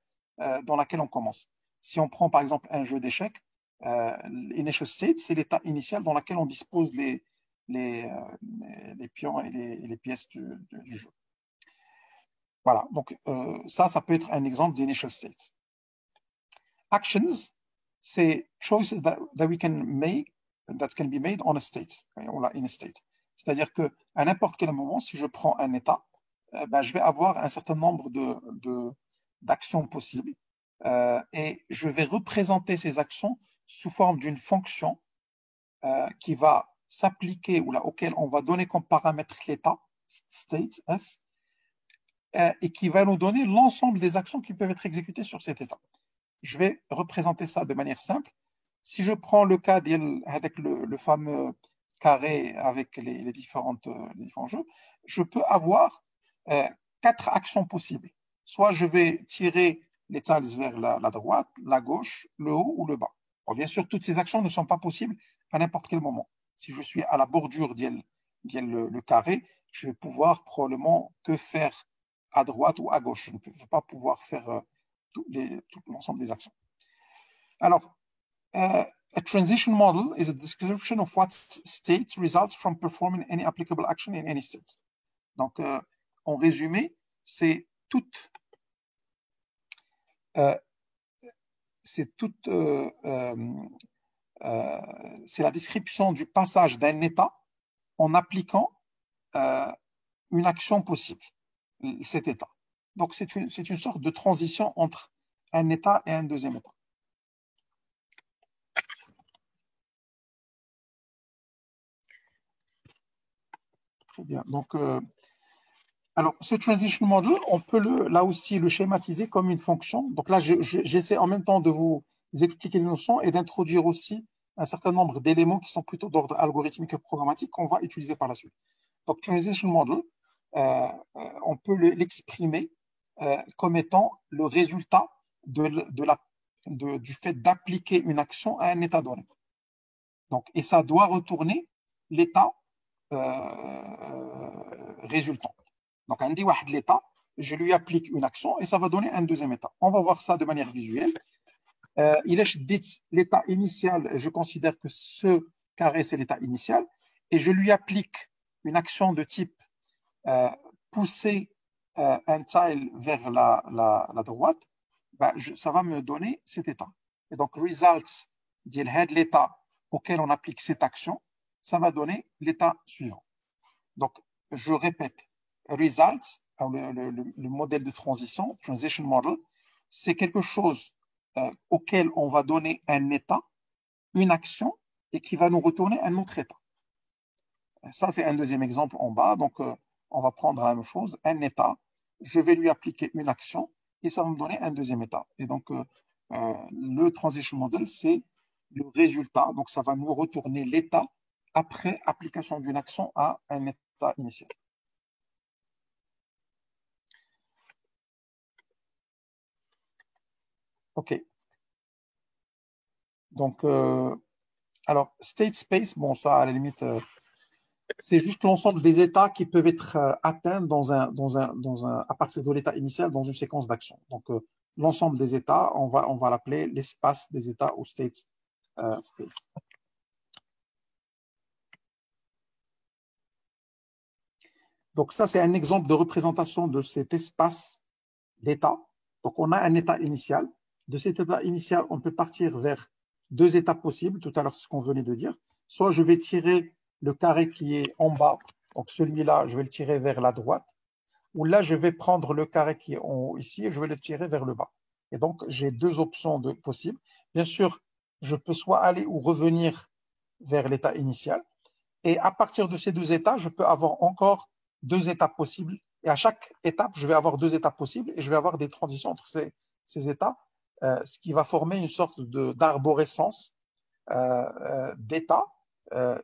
dans laquelle on commence. Si on prend par exemple un jeu d'échecs, l'initial state, c'est l'état initial dans lequel on dispose les pions et les pièces du jeu. Voilà, donc ça peut être un exemple d'initial state. Actions, c'est choices that we can make, that can be made on a state, or in a state. C'est-à-dire qu'à n'importe quel moment, si je prends un état, je vais avoir un certain nombre d'actions possibles et je vais représenter ces actions sous forme d'une fonction qui va s'appliquer ou auquel on va donner comme paramètre l'état, state, S, et qui va nous donner l'ensemble des actions qui peuvent être exécutées sur cet état. Je vais représenter ça de manière simple. Si je prends le cas avec le fameux carré avec les différents jeux, je peux avoir 4 actions possibles. Soit je vais tirer les tiles vers la droite, la gauche, le haut ou le bas. Bon, bien sûr, toutes ces actions ne sont pas possibles à n'importe quel moment. Si je suis à la bordure le carré, je vais pouvoir probablement que faire à droite ou à gauche. Je ne vais pas pouvoir faire tout l'ensemble des actions. Alors, a transition model is a description of what state results from performing any applicable action in any state. Donc, en résumé, c'est la description du passage d'un état en appliquant une action possible, cet état. Donc, c'est une sorte de transition entre un état et un deuxième état. Très bien. Donc, alors, ce transition model, on peut là aussi le schématiser comme une fonction. Donc là, j'essaie en même temps de vous expliquer les notions et d'introduire aussi un certain nombre d'éléments qui sont plutôt d'ordre algorithmique et programmatique qu'on va utiliser par la suite. Donc, transition model, on peut l'exprimer comme étant le résultat du fait d'appliquer une action à un état donné. Donc, et ça doit retourner l'état résultant. Donc, on dit l'état, je lui applique une action et ça va donner un deuxième état. On va voir ça de manière visuelle. L'état initial, je considère que ce carré, c'est l'état initial, et je lui applique une action de type pousser un tile vers la droite, ça va me donner cet état. Et donc, results de l'état auquel on applique cette action, ça va donner l'état suivant. Donc, je répète, results, le modèle de transition, transition model, c'est quelque chose auquel on va donner un état, une action, et qui va nous retourner un autre état. Ça, c'est un deuxième exemple en bas. Donc, on va prendre la même chose, un état, je vais lui appliquer une action, et ça va me donner un deuxième état. Et donc, le transition model, c'est le résultat. Donc, ça va nous retourner l'état après application d'une action à un état initial. OK. Donc, alors, state space, bon, ça, à la limite, c'est juste l'ensemble des états qui peuvent être atteints à partir de l'état initial dans une séquence d'actions. Donc, l'ensemble des états, on va l'appeler l'espace des états ou state space. Donc, ça, c'est un exemple de représentation de cet espace d'état. Donc, on a un état initial. De cet état initial, on peut partir vers 2 états possibles. Tout à l'heure, c'est ce qu'on venait de dire. Soit je vais tirer le carré qui est en bas. Donc, celui-là, je vais le tirer vers la droite. Ou là, je vais prendre le carré qui est en haut ici et je vais le tirer vers le bas. Et donc, j'ai 2 options possibles. Bien sûr, je peux soit aller ou revenir vers l'état initial. Et à partir de ces 2 états, je peux avoir encore 2 étapes possibles. Et à chaque étape, je vais avoir 2 étapes possibles et je vais avoir des transitions entre ces états, ce qui va former une sorte d'arborescence d'états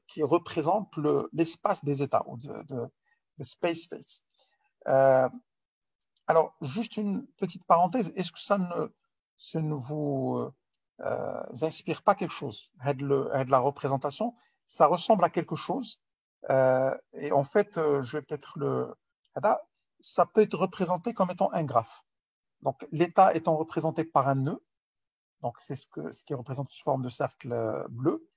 qui représente l'espace des états ou de space states. Alors, juste une petite parenthèse, est-ce que ça ne vous inspire pas quelque chose de la représentation? Ça ressemble à quelque chose. Et en fait, je vais peut-être ça peut être représenté comme étant un graphe. Donc, l'état étant représenté par un nœud, donc c'est ce qui est représenté sous forme de cercle bleu,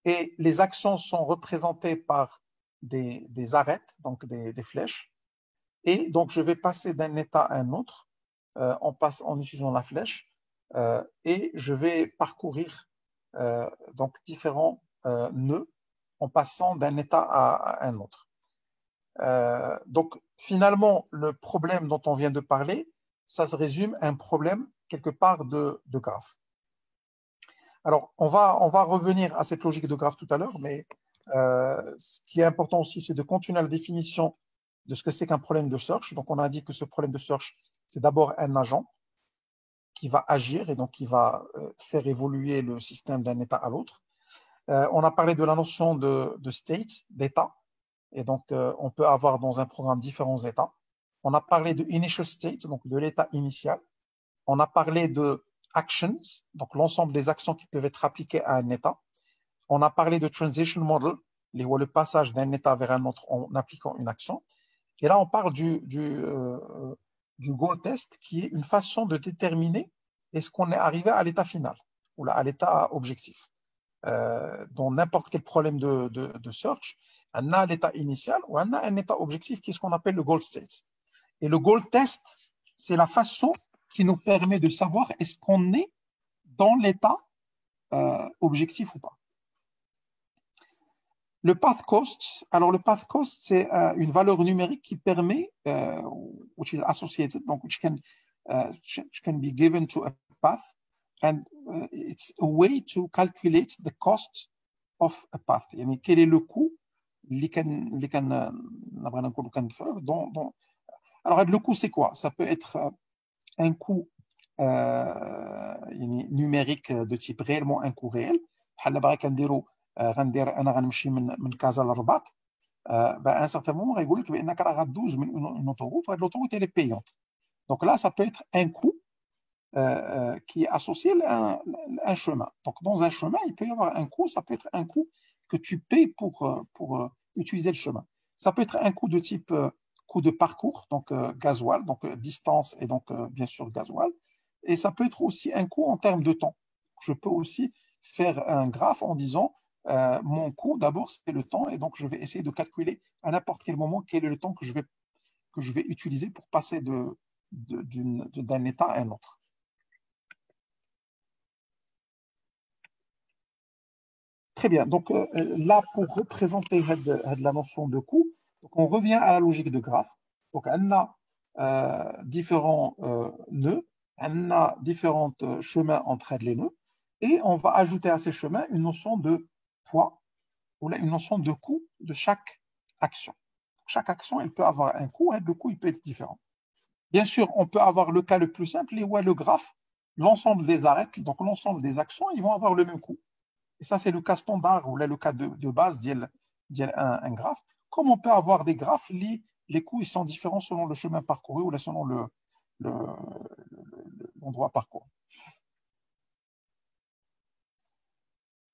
et les actions sont représentées par des arêtes, donc des flèches, et donc je vais passer d'un état à un autre en utilisant la flèche, et je vais parcourir donc différents nœuds en passant d'un état à un autre. Donc, finalement, le problème dont on vient de parler, ça se résume à un problème quelque part de graphe. Alors, on va revenir à cette logique de graphe tout à l'heure, mais ce qui est important aussi, c'est de continuer la définition de ce que c'est qu'un problème de search. Donc, on a dit que ce problème de search, c'est d'abord un agent qui va agir et donc qui va faire évoluer le système d'un état à l'autre. On a parlé de la notion de state, d'état, et donc on peut avoir dans un programme différents états. On a parlé de initial state, donc de l'état initial. On a parlé de actions, donc l'ensemble des actions qui peuvent être appliquées à un état. On a parlé de transition model, le passage d'un état vers un autre en appliquant une action. Et là, on parle du goal test, qui est une façon de déterminer est-ce qu'on est arrivé à l'état final ou à l'état objectif. Dans n'importe quel problème de search, on a l'état initial ou on a un état objectif qui est ce qu'on appelle le goal state. Et le goal test, c'est la façon qui nous permet de savoir est-ce qu'on est dans l'état objectif ou pas. Le path cost, alors le path cost, c'est une valeur numérique qui permet, which is associated, donc which can be given to a path, and it's a way to calculate the cost of a path. يعني quel est le coût اللي كان نبغى نقولوا كندفعوه alors le coût c'est quoi? Ça peut être un coût numérique de type réellement un coût réel. بحال دابا كنديروا غندير انا غنمشي من كازا للرباط à un certain moment غيقول لك بانك راه غدوز من une autoroute وهاد l'autoroute elle est payante. Donc là ça peut être un coût qui est associé à un chemin. Donc dans un chemin, il peut y avoir un coût, ça peut être un coût que tu payes pour utiliser le chemin. Ça peut être un coût de type coût de parcours, donc gasoil, donc distance et donc bien sûr gasoil. Et ça peut être aussi un coût en termes de temps. Je peux aussi faire un graphe en disant mon coût d'abord c'est le temps et donc je vais essayer de calculer à n'importe quel moment quel est le temps que je vais utiliser pour passer d'un état à un autre. Très bien. Donc là, pour représenter la notion de coût, donc on revient à la logique de graphe. Donc on a différents nœuds, on a différents chemins entre les nœuds, et on va ajouter à ces chemins une notion de poids ou une notion de coût de chaque action. Chaque action, elle peut avoir un coût, et le coût il peut être différent. Bien sûr, on peut avoir le cas le plus simple, où le graphe, l'ensemble des arêtes, donc l'ensemble des actions, ils vont avoir le même coût. Et ça, c'est le cas standard ou là, le cas de base d'un graphe. Comme on peut avoir des graphes, les coûts ils sont différents selon le chemin parcouru ou là, selon l'endroit parcouru.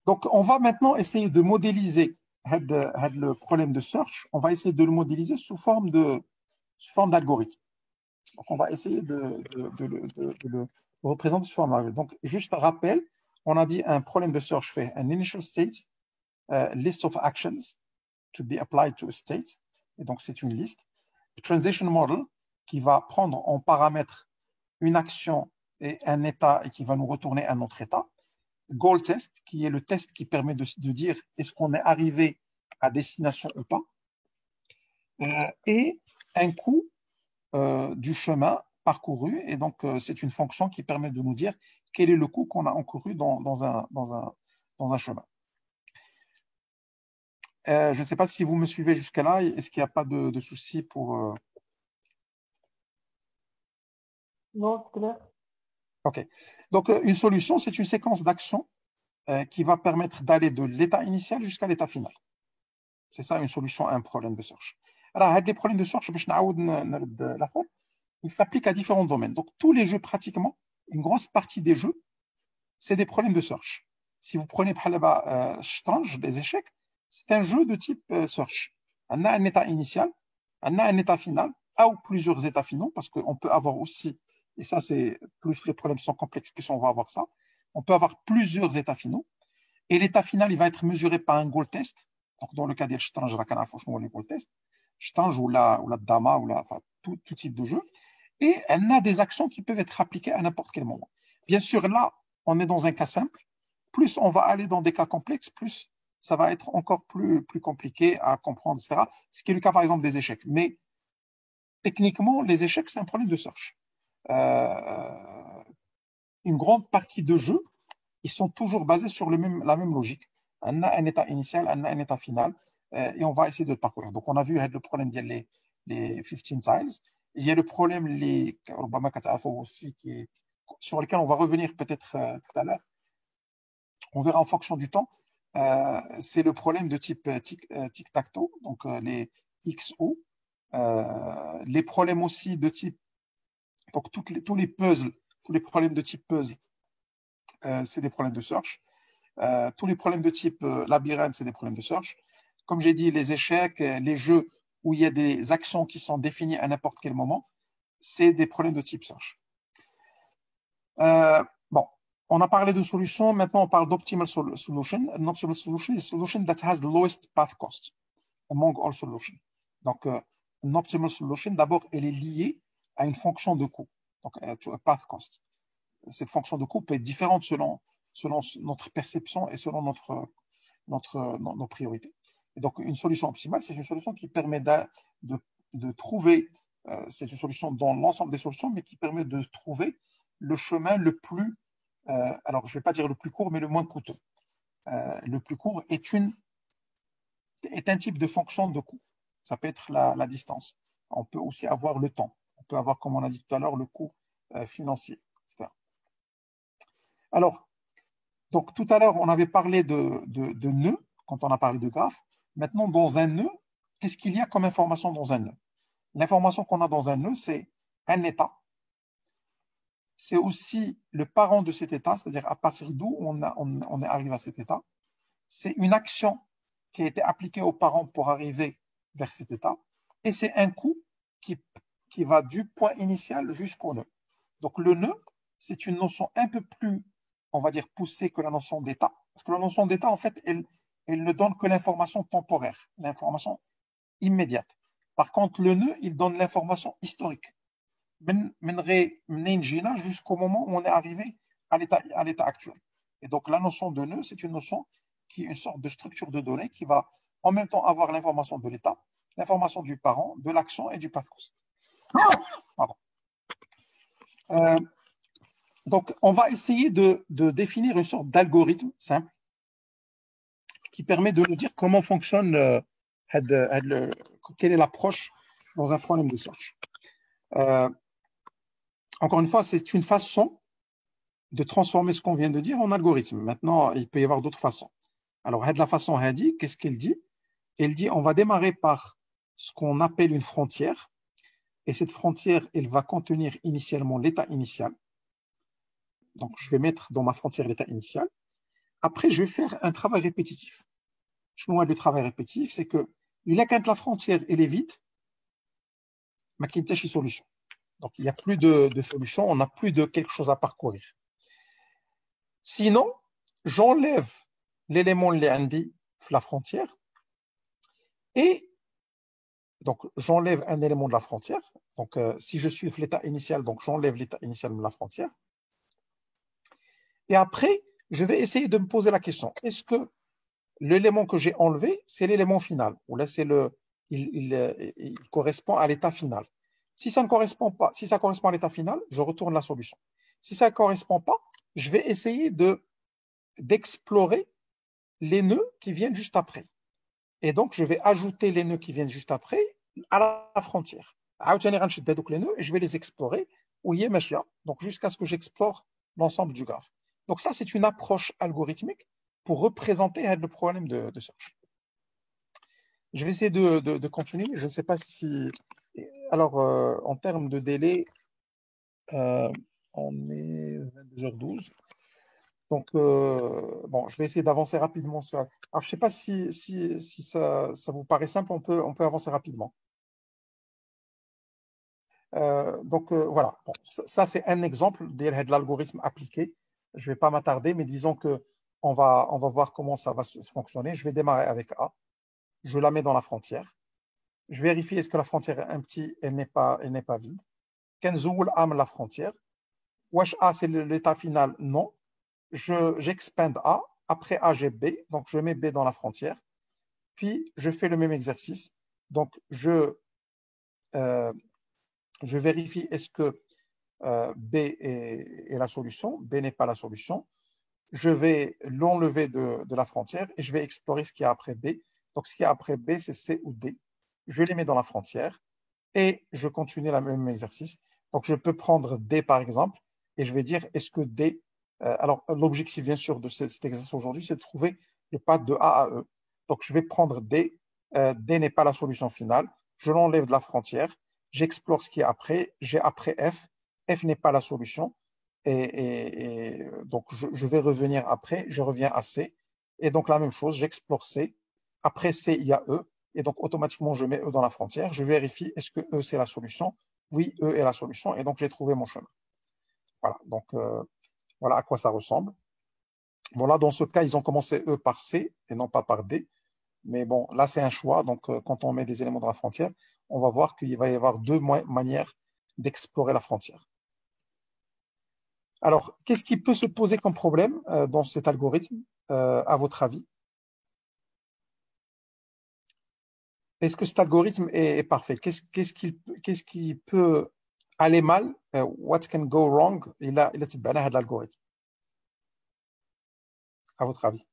Donc, on va maintenant essayer de modéliser le problème de search. On va essayer de le modéliser sous forme d'algorithme. Donc, on va essayer de le représenter sous forme d'algorithme. Donc, juste un rappel. On a dit un problème de search fait un initial state, list of actions to be applied to a state, et donc c'est une liste. Transition model qui va prendre en paramètre une action et un état et qui va nous retourner un autre état. Goal test qui est le test qui permet de dire est-ce qu'on est arrivé à destination ou pas. Et un coût du chemin parcouru, et donc c'est une fonction qui permet de nous dire quel est le coût qu'on a encouru dans un chemin. Je ne sais pas si vous me suivez jusqu'à là. Est-ce qu'il n'y a pas de souci pour... Non, c'est clair. OK. Donc, une solution, c'est une séquence d'actions qui va permettre d'aller de l'état initial jusqu'à l'état final. C'est ça, une solution à un problème de search. Alors, les problèmes de search, ils s'appliquent à différents domaines. Donc, tous les jeux, pratiquement, une grosse partie des jeux, c'est des problèmes de search. Si vous prenez Strange, des échecs, c'est un jeu de type search. On a un état initial, on a un état final, ou plusieurs états finaux, parce qu'on peut avoir aussi, et ça c'est plus les problèmes sont complexes, plus on va avoir ça, on peut avoir plusieurs états finaux, et l'état final il va être mesuré par un goal test. Donc dans le cas des Strange, les goal test, Strange ou la Dama, enfin, tout type de jeu, et on a des actions qui peuvent être appliquées à n'importe quel moment. Bien sûr, là, on est dans un cas simple. Plus on va aller dans des cas complexes, plus ça va être encore plus compliqué à comprendre, etc. Ce qui est le cas, par exemple, des échecs. Mais techniquement, les échecs, c'est un problème de search. Une grande partie de jeux, ils sont toujours basés sur la même logique. On a un état initial, on a un état final, et on va essayer de le parcourir. Donc, on a vu le problème des les 15 tiles. Il y a le problème aussi, sur lesquels on va revenir peut-être tout à l'heure. On verra en fonction du temps. C'est le problème de type tic-tac-toe, donc les XO. Les problèmes aussi de type, donc tous les puzzles, tous les problèmes de type puzzle, c'est des problèmes de search. Tous les problèmes de type labyrinthe, c'est des problèmes de search. Comme j'ai dit, les échecs, les jeux où il y a des actions qui sont définies à n'importe quel moment, c'est des problèmes de type search. Bon, on a parlé de solution, maintenant on parle d'optimal solution. An optimal solution is a solution that has the lowest path cost among all solutions. Donc, une optimal solution, d'abord, elle est liée à une fonction de coût, donc to a path cost. Cette fonction de coût peut être différente selon notre perception et selon nos priorités. Et donc, une solution optimale, c'est une solution qui permet de trouver, c'est une solution dans l'ensemble des solutions, mais qui permet de trouver le chemin le plus, alors je ne vais pas dire le plus court, mais le moins coûteux. Le plus court est un type de fonction de coût. Ça peut être la distance. On peut aussi avoir le temps. On peut avoir, comme on a dit tout à l'heure, le coût financier, etc. Alors, donc tout à l'heure, on avait parlé de nœuds, quand on a parlé de graphe. Maintenant, dans un nœud, qu'est-ce qu'il y a comme information dans un nœud? L'information qu'on a dans un nœud, c'est un état. C'est aussi le parent de cet état, c'est-à-dire à partir d'où on est arrivé à cet état. C'est une action qui a été appliquée aux parents pour arriver vers cet état. Et c'est un coût qui va du point initial jusqu'au nœud. Donc le nœud, c'est une notion un peu plus, on va dire, poussée que la notion d'état. Parce que la notion d'état, en fait, elle ne donne que l'information temporaire, l'information immédiate. Par contre, le nœud, il donne l'information historique. Jusqu'au moment où on est arrivé à l'état actuel. Et donc, la notion de nœud, c'est une notion qui est une sorte de structure de données qui va en même temps avoir l'information de l'état, l'information du parent, de l'action et du path cost. Pardon. Donc, on va essayer de définir une sorte d'algorithme simple qui permet de nous dire comment fonctionne, quelle est l'approche dans un problème de search. Encore une fois, c'est une façon de transformer ce qu'on vient de dire en algorithme. Maintenant, il peut y avoir d'autres façons. Alors, la façon Hadi, qu'est-ce qu'elle dit? Elle dit on va démarrer par ce qu'on appelle une frontière. Et cette frontière, elle va contenir initialement l'état initial. Donc, je vais mettre dans ma frontière l'état initial. Après, je vais faire un travail répétitif. Le travail répétitif, c'est que quand la frontière elle est vide, il n'y a pas de solution. Donc, il n'y a plus de solution, on n'a plus de quelque chose à parcourir. Sinon, j'enlève l'élément de la frontière et donc j'enlève un élément de la frontière. Donc, si je suis l'état initial, donc j'enlève l'état initial de la frontière. Et après, je vais essayer de me poser la question, est-ce que l'élément que j'ai enlevé, c'est l'élément final, ou là, il correspond à l'état final. Si ça ne correspond pas, si ça correspond à l'état final, je retourne la solution. Si ça ne correspond pas, je vais essayer d'explorer les nœuds qui viennent juste après. Et donc, je vais ajouter les nœuds qui viennent juste après à la frontière. Les nœuds et je vais les explorer. Donc, jusqu'à ce que j'explore l'ensemble du graphe. Donc, ça, c'est une approche algorithmique pour représenter le problème de search. Je vais essayer de continuer. Je ne sais pas si... Alors, en termes de délai, on est 22h12. Donc, bon, je vais essayer d'avancer rapidement. Alors, je ne sais pas si ça vous paraît simple, on peut avancer rapidement. Donc, voilà. Bon, ça, c'est un exemple de l'algorithme appliqué. Je ne vais pas m'attarder, mais disons qu'on va voir comment ça va fonctionner. Je vais démarrer avec A. Je la mets dans la frontière. Je vérifie est-ce que la frontière est empty, elle n'est pas vide. Kenzoul am la frontière. Wesh A, c'est l'état final? Non. J'expande A après A, j'ai B. Donc, je mets B dans la frontière. Puis, je fais le même exercice. Donc, je vérifie est-ce que B est la solution. B n'est pas la solution. Je vais l'enlever de la frontière et je vais explorer ce qu'il y a après B. Donc, ce qu'il y a après B, c'est C ou D. Je les mets dans la frontière et je continue le même exercice. Donc, je peux prendre D, par exemple, et je vais dire, est-ce que D... alors, l'objectif, bien sûr, de cet exercice aujourd'hui, c'est de trouver le path de A à E. Donc, je vais prendre D. D n'est pas la solution finale. Je l'enlève de la frontière. J'explore ce qui est après. J'ai après F. F n'est pas la solution. Et donc, je vais revenir après. Je reviens à C. Et donc, la même chose, j'explore C. Après C, il y a E. Et donc, automatiquement, je mets E dans la frontière. Je vérifie, est-ce que E, c'est la solution? Oui, E est la solution. Et donc, j'ai trouvé mon chemin. Voilà. Donc, voilà à quoi ça ressemble. Bon, là, dans ce cas, ils ont commencé E par C et non pas par D. Mais bon, là, c'est un choix. Donc, quand on met des éléments dans la frontière, on va voir qu'il va y avoir deux manières d'explorer la frontière. Alors, qu'est-ce qui peut se poser comme problème dans cet algorithme, à votre avis? Est-ce que cet algorithme est parfait? Qu'est-ce qui peut aller mal? What can go wrong? Il a l'algorithme, à votre avis?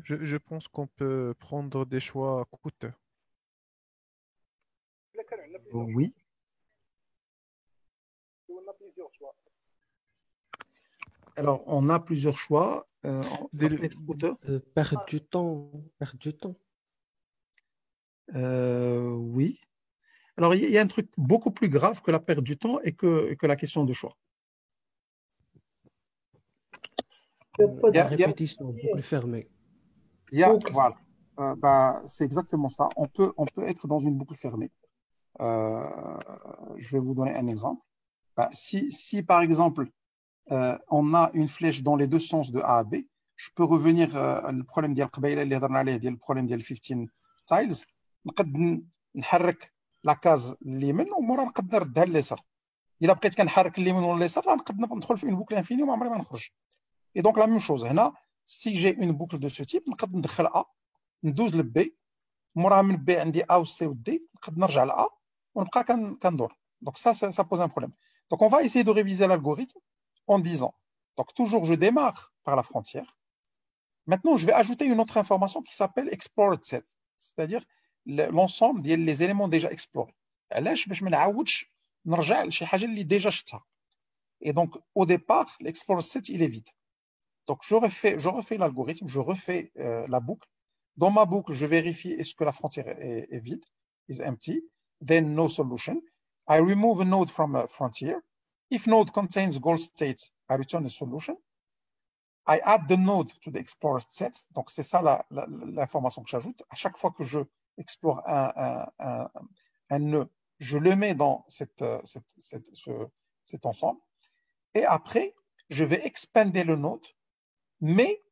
Je pense qu'on peut prendre des choix coûteux. Oui. Alors, on a plusieurs choix. Ça peut être coûteux. Perdre du temps. Perdre du temps. Oui. Alors, il y a un truc beaucoup plus grave que la perte du temps et que la question de choix. La répétition, boucle fermée. Voilà. Bah, c'est exactement ça. On peut être dans une boucle fermée. Je vais vous donner un exemple. Bah, si par exemple, on a une flèche dans les deux sens de A à B, je peux revenir le problème ديال قبيله اللي هضرنا عليه ديال البروبليم ديال 15 tiles. نقد نحرك لا كاز اليمين ومورا نقدر نردها لليسار. الا بقيت كنحرك اليمين ولا اليسار نقدر ندخل في une boucle infinie وما عمري ما نخرج. Et donc la même chose هنا, si j'ai une boucle de ce type, نقدر ندخل A, ندوز ل B, موراها من B عندي A و C و D, نقدر نرجع ل A ونبقى كندور. Donc ça pose un problème. Donc on va essayer de réviser l'algorithme en disant, donc toujours je démarre par la frontière. Maintenant, je vais ajouter une autre information qui s'appelle explored set, c'est-à-dire l'ensemble des éléments déjà explorés. علاش باش ما نعاودش نرجع لشي حاجه اللي déjà شفتها. Et donc au départ, l'explored set il est vide. Donc je refais l'algorithme, je refais la boucle. Dans ma boucle, je vérifie est-ce que la frontière est vide, is empty, then no solution. I remove a node from a frontier. If node contains goal state, I return a solution. I add the node to the explorer set. Donc, c'est ça l'information que j'ajoute. À chaque fois que je explore un nœud, je le mets dans cet ensemble. Et après, je vais expander le node, mais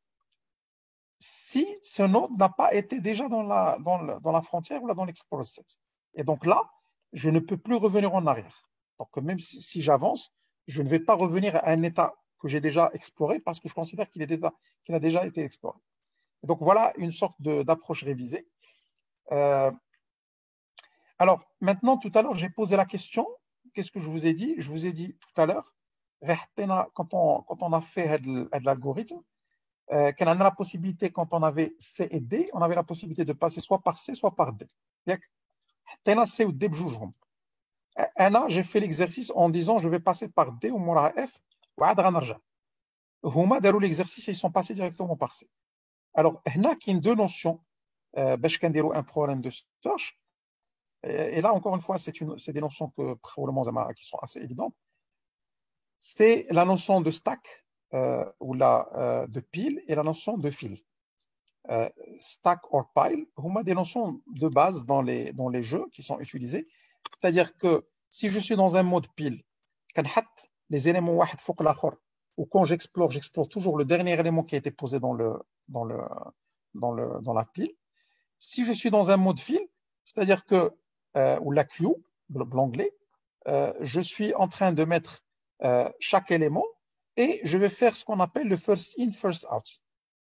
si ce node n'a pas été déjà dans la frontière ou là dans l'explorer set. Et donc là, je ne peux plus revenir en arrière. Donc, même si j'avance, je ne vais pas revenir à un état que j'ai déjà exploré parce que je considère qu'il a déjà été exploré. Et donc, voilà une sorte d'approche révisée. Alors, maintenant, tout à l'heure, j'ai posé la question. Qu'est-ce que je vous ai dit? Je vous ai dit tout à l'heure, quand on a fait l'algorithme, qu'on a la possibilité, quand on avait C et D, on avait la possibilité de passer soit par C, soit par D. C ou D بجوجهم. J'ai fait l'exercice en disant je vais passer par D ou موراها F وعاد غنرجع. هما داروا l'exercice et ils sont passés directement par C. Alors, هنا كاين deux notions باش كنديروا un problème de search. Et là, encore une fois, c'est des notions probablement qui sont assez évidentes. C'est la notion de stack ou de pile et la notion de file. Stack or pile, هما des notions de base dans les jeux qui sont utilisés. C'est-à-dire que si je suis dans un mode pile, كنحط les éléments واحد فوق الآخر, ou quand j'explore toujours le dernier élément qui a été posé dans la pile. Si je suis dans un mode file, c'est-à-dire que ou la Q, l'anglais, je suis en train de mettre chaque élément et je vais faire ce qu'on appelle le first in, first out.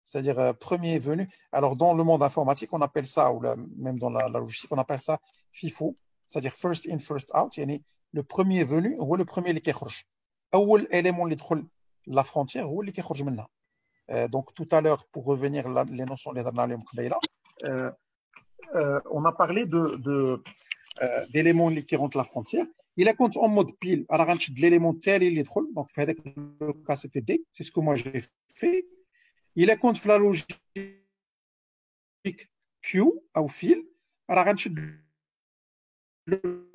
C'est-à-dire premier venu. Alors, dans le monde informatique, on appelle ça, ou même dans la logistique, on appelle ça FIFO, c'est-à-dire first in, first out. Yani, le premier venu, ou le premier qui sort. أول élément qui entre la frontière, ou qui sort منها. Donc, tout à l'heure, pour revenir les notions on a parlé d'éléments qui rentrent la frontière. Il a compte en mode pile. Alors, l'élément tel il est donc le cas c'était D. C'est ce que moi j'ai fait. Il a compte la logique Q ou fil. Alors, le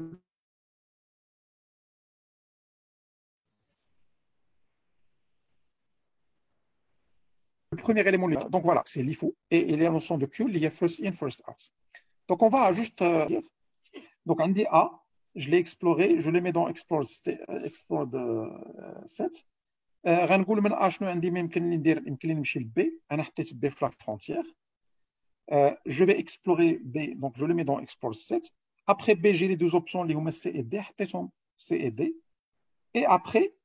premier élément. Donc voilà, c'est l'IFO. Et il y a la notion de Q, il y a first in, first out. Donc on va juste dire. Donc on dit A, je l'ai exploré, je le mets dans Explore Set. غنقول من A شنو عندي يمكن لي ندير يمكن لي نمشي ل B. انا حطيت B في la frontière. Je vais explorer B, donc je le mets dans Explore Set. Après B, j'ai les deux options, les هما C et D, حطيتهم C et D. Et après,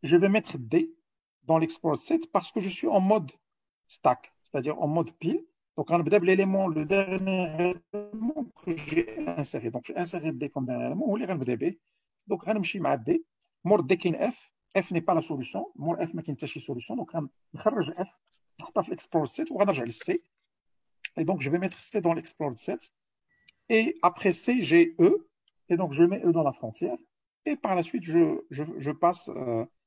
je vais mettre D dans l'Explore Set parce que je suis en mode stack, c'est-à-dire en mode pile. Donc, on va l'élément, le dernier élément que j'ai inséré. Donc, j'ai inséré D comme dernier élément, ou les B. Donc, on va D. Mort D qui est F. F n'est pas la solution. Mort F n'est pas la solution. Donc, on va F. On va l'Explore Set. On va le C. Et donc, je vais mettre C dans l'Explore Set. Et après C, j'ai E. Et donc, je mets E dans la frontière. Et par la suite, je passe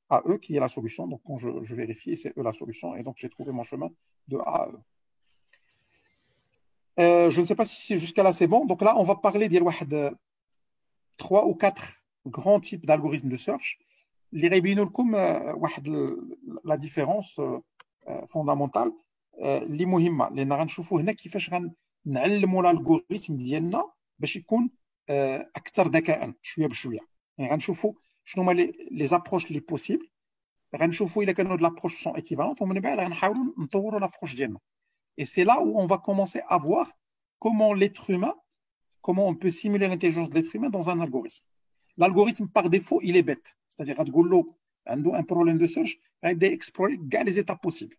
à E qui est la solution. Donc, quand je vérifie, c'est E la solution. Et donc, j'ai trouvé mon chemin de A à E. Je ne sais pas si jusqu'à là c'est bon. Donc là, on va parler de 3 ou 4 grands types d'algorithmes de search. Les rébinons comme la différence fondamentale. Les مهمة اللي غنشوفوا هنا كيفاش غنعلموا l'algorithme ديالنا باش يكون أكثر ذكاء شوية بشوية. يعني غنشوفوا شنو هما les approches les possibles. غنشوفوا إلا كانوا l'approche sont équivalentes ومن بعد غنحاولوا نطوروا l'approche ديالنا. Et c'est là où on va commencer à voir comment l'être humain, comment on peut simuler l'intelligence de l'être humain dans un algorithme. L'algorithme, par défaut, il est bête. C'est-à-dire, un problème de search, il va explorer les étapes possibles.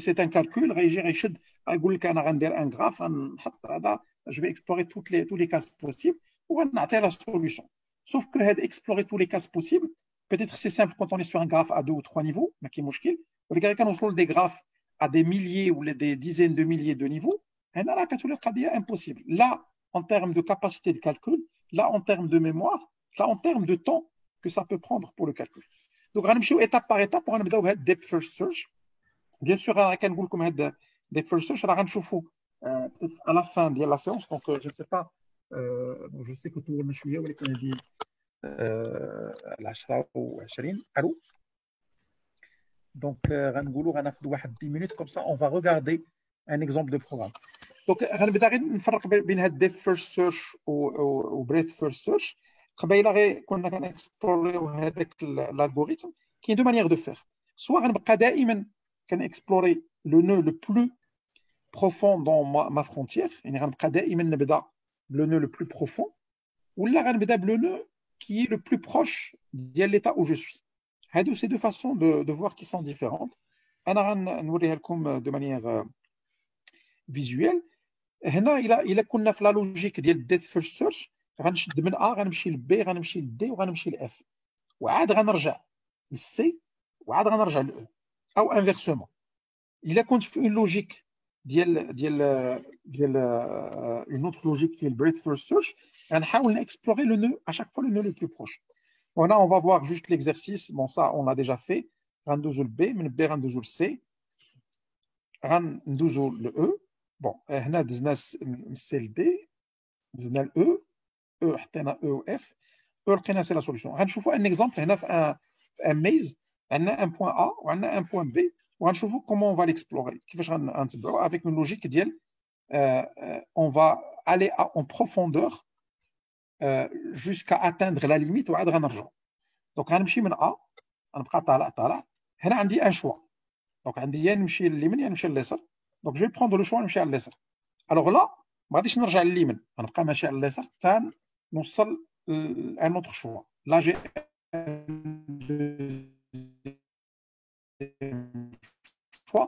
C'est un calcul, un graphe, je vais explorer tous les cas possibles ou on a la solution. Sauf que explorer tous les cas possibles, peut-être c'est simple quand on est sur un graphe à 2 ou 3 niveaux, mais qui est mouchkil. Quand on se des graphes à des milliers ou des dizaines de milliers de niveaux, c'est impossible. Là, en termes de capacité de calcul, là, en termes de mémoire, là, en termes de temps que ça peut prendre pour le calcul. Donc, on va étape par étape pour un Deep First Search. Bien sûr, on va Deep First Search, peut-être à la fin de la séance. Donc, je ne sais pas, je sais que tout le monde est dit العشرة و20. Allô? Donc, on va 10 minutes, comme ça, on va regarder un exemple de programme. Donc, on va نفرق بين Deep First Search و Breadth First Search. قبيله كنا كنكسبلوريو هذاك l'algorithme qui est deux manières de faire. Soit غنبقى دائما كنكسبلوري le nœud le plus profond dans ma frontière, يعني غنبقى دائما نبدا le nœud le plus profond, ولا غنبدا le nœud qui est le plus proche de l'état où je suis. Ces deux façons de voir qui sont différentes. أنا غنوريها لكم de manière visuelle. هنا إلا كنا في la logique ديال Deep First Search, غنشد من A غنمشي ل B غنمشي ل D وغنمشي ل F وعاد غنرجع ل C وعاد غنرجع ل E أو inversement. إلا كنت في une logique ديال une autre logique qui est le Breadth First Search, غنحاول نexplorer le nœud à chaque fois le nœud le plus proche. Bon, là, on va voir juste l'exercice. Bon, ça, on l'a déjà fait. غندوزو ل B, من B غندوزو ل C, غندوزو ل E. Bon, هنا دزنا من C ل D, دزنا ل E, E حطينا E و F, E لقينا سي لا سوليسيون. غنشوفوا ان اكزامبل هنا في ان ميز عندنا ان بوين A وعندنا ان بوين B وغنشوفوا comment on va l'explorer. كيفاش غنتبعوا avec une logique ديال on va aller en profondeur jusqu'à atteindre la limite وعاد غنرجعوا. دونك غنمشي من A غنبقى طالع هنا عندي ان شوا. دونك عندي يا نمشي لليمين يا نمشي لليسار. دونك جو prendre le choix نمشي على اليسار. Alors là ما غاديش نرجع لليمين غنبقى ماشي على اليسار حتى نوصل لان اوتر شوا لا جي شوا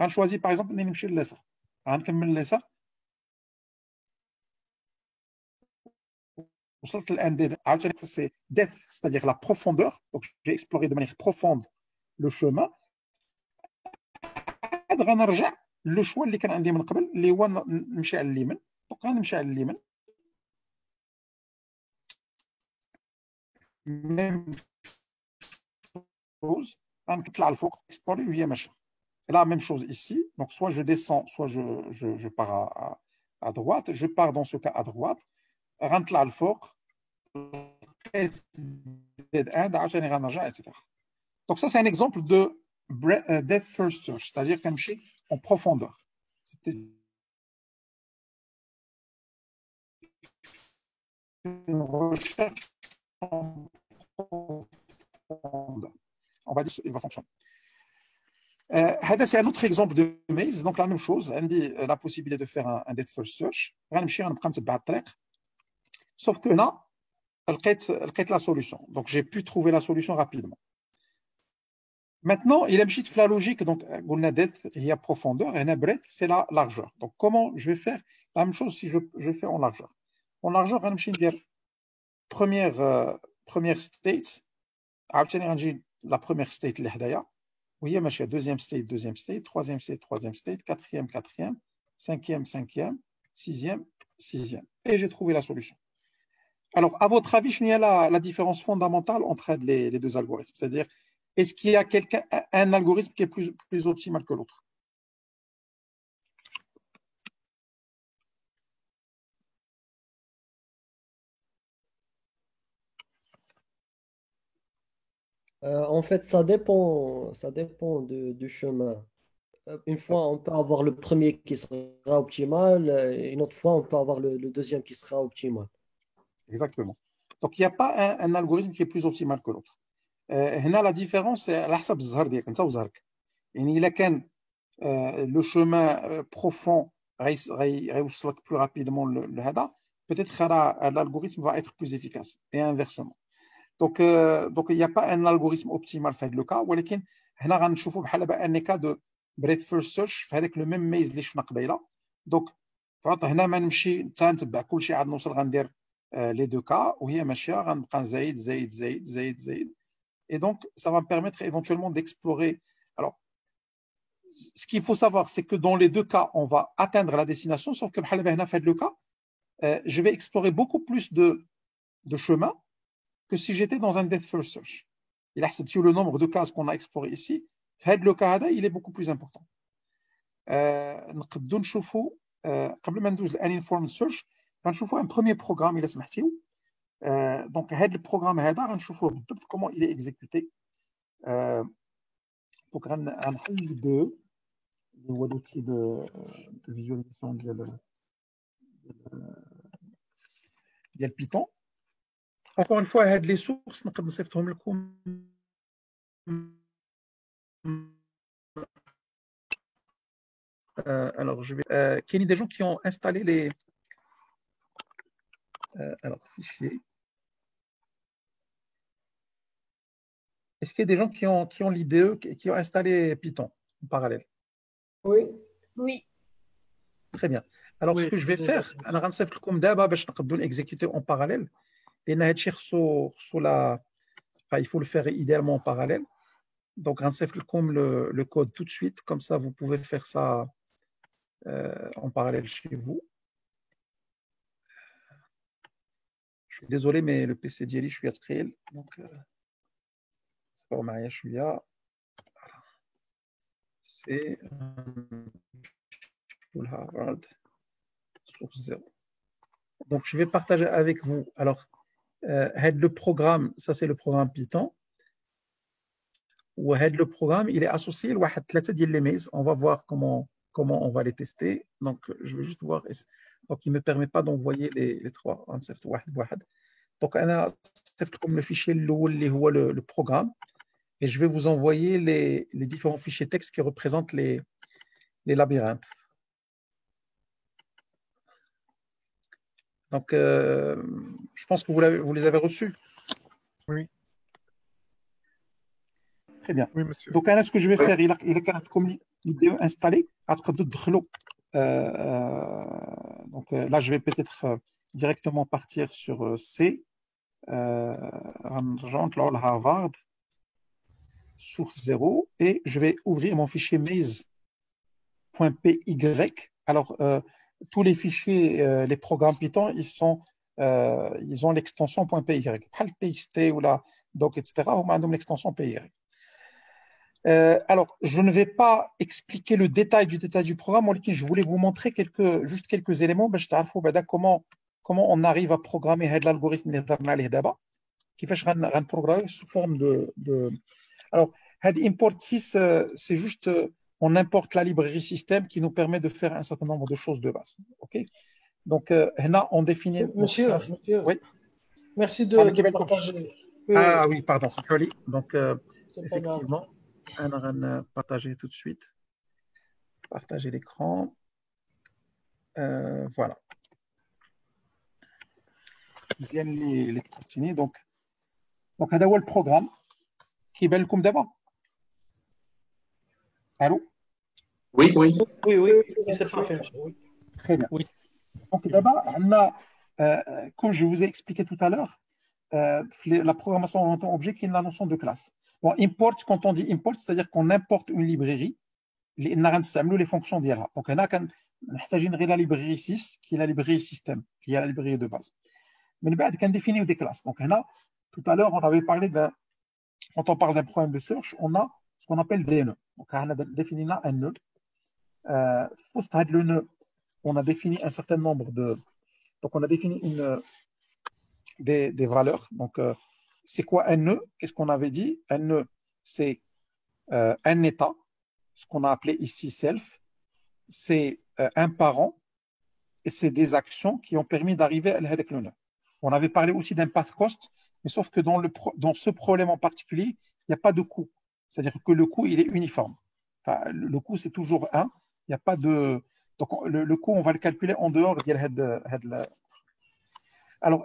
غنشوازي باغ اكزومبل اني نمشي لليسار غنكمل لليسار وصلت للان دي عاوتاني سي ديث c'est-à-dire la profondeur donc j'ai exploré de manière profonde le chemin عاد غنرجع لو شوا اللي كان عندي من قبل اللي هو نمشي على اليمين دونك غنمشي على اليمين ميم chose غنطلع الفوق اكسبلوري وهي ماشيه la même chose ici donc soit je descends soit je pars à droite je pars dans ce cas à droite غنطلع الفوق dead end عاوتاني غنرجع etc. Donc ça c'est un exemple de depth first search c'est-à-dire كنمشي en profondeur. C'était une recherche en profondeur. On va dire il va fonctionner. C'est un autre exemple de maze. Donc la même chose, on dit la possibilité de faire un depth first search. Sauf que là, elle la solution. Donc j'ai pu trouver la solution rapidement. Maintenant, il y a une logique. Donc, on a depth, il y a profondeur, et la breadth, c'est la largeur. Donc, comment je vais faire la même chose si je fais en largeur. En largeur, on a première state. La première state, oui, deuxième state, troisième state, quatrième, cinquième, sixième. Et j'ai trouvé la solution. Alors, à votre avis, il y a la différence fondamentale entre les deux algorithmes. C'est-à-dire, est-ce qu'il y a un algorithme qui est plus optimal que l'autre? En fait, ça dépend du chemin. Une fois, on peut avoir le premier qui sera optimal, et une autre fois, on peut avoir le deuxième qui sera optimal. Exactement. Donc, il n'y a pas un algorithme qui est plus optimal que l'autre. هنا la différence c'est على حسب الزهر ديالك انت وزهرك يعني الا كان لو شومان بروفون غيوصلك plus rapidement لهذا peut-être l'algorithme va être plus efficace et inversement donc il n'y a pas un algorithme optimal في هذا لو كا ولكن هنا غنشوفوا بحال بان كا دو breadth first search في هذاك لو ميم ميز اللي شفنا قبيله دونك فهمت هنا ما نمشي حتى نتبع كلشي عاد نوصل غندير لي دو كا وهي ماشيه غنبقى نزايد. Et donc, ça va me permettre éventuellement d'explorer. Alors, ce qu'il faut savoir, c'est que dans les deux cas, on va atteindre la destination, sauf que le cas, je vais explorer beaucoup plus de chemins que si j'étais dans un depth first search. Il a le nombre de cases qu'on a exploré ici. Le cas, il est beaucoup plus important. نقدروا نشوفوا قبل ما ندوز للانفورمد سيرش غنشوفوا un premier programme إلا سمحتيو. Donc, le programme comment il est exécuté. Donc, on a l'outil de visualisation de Python. Encore une fois, les sources, alors, je vais. Il y a des gens qui ont installé les. Alors, fichier. Est-ce qu'il y a des gens qui ont l'IDE, qui ont installé Python en parallèle? Oui. Oui. Très bien. Alors, ce que je vais faire, je vais l'exécuter en parallèle. Et il faut le faire idéalement en parallèle. Donc, le code tout de suite. Comme ça, vous pouvez faire ça en parallèle chez vous. Je suis désolé, mais le PC d'Yeli, je suis à Skrill. Donc, c'est pas au mariage, je suis là. Voilà. C'est Full Harvard source 0. Donc, je vais partager avec vous. Alors, le programme, ça c'est le programme Python. Ou le programme, il est associé à les maze. On va voir comment on va les tester. Donc, je vais juste voir. Donc, il ne me permet pas d'envoyer les trois. Donc, c'est comme le fichier le programme. Et je vais vous envoyer les différents fichiers texte qui représentent les labyrinthes. Donc, je pense que vous les avez reçus. Oui, Très bien. oui, monsieur. Donc, là, ce que je vais faire, il est comme l'idée installée. Donc, là, je vais peut-être directement partir sur C. Harvard, source 0. Et je vais ouvrir mon fichier maze.py. Alors, tous les fichiers, les programmes Python, ils ont l'extension .py. Pas le TXT ou la doc, etc. Ou même l'extension PY. Alors, je ne vais pas expliquer le détail du programme, mais je voulais vous montrer juste quelques éléments. Comment on arrive à programmer l'algorithme qui fait programmer sous forme de. Alors, import 6, c'est juste on importe la librairie système qui nous permet de faire un certain nombre de choses de base. Ok. Donc, là, on définit. Monsieur, oui. merci de partager. Ah oui, pardon, c'est joli. Donc, effectivement, on va partager tout de suite. Partager l'écran. Voilà. Les continue. Donc, هذا هو البروغرام كيبان لكم دابا. Allô? Oui, oui. Oui, c'est parfait. Très bien. Oui. Donc, d'abord, comme je vous ai expliqué tout à l'heure, la programmation orientée objet qui est la notion de classe. Bon, import, quand on dit import, c'est-à-dire qu'on importe une librairie, les fonctions d'IA. Donc, on a la librairie 6, qui est la librairie système, qui est la librairie de base. Mais on définit des classes. Donc, tout à l'heure, on avait parlé quand on parle d'un problème de search, on a ce qu'on appelle des nœuds. Donc, on a défini un nœud. Le nœud, on a défini un certain nombre de. Donc, on a défini des valeurs. Donc, c'est quoi un nœud? Qu'est-ce qu'on avait dit? Un nœud, c'est un état, ce qu'on a appelé ici self. C'est un parent et c'est des actions qui ont permis d'arriver à le nœud. On avait parlé aussi d'un path cost, mais sauf que dans ce problème en particulier, il n'y a pas de coût. C'est-à-dire que le coût, il est uniforme. Enfin, le coût, c'est toujours 1. Il n'y a pas de. Donc, le coût, on va le calculer en dehors de. Alors,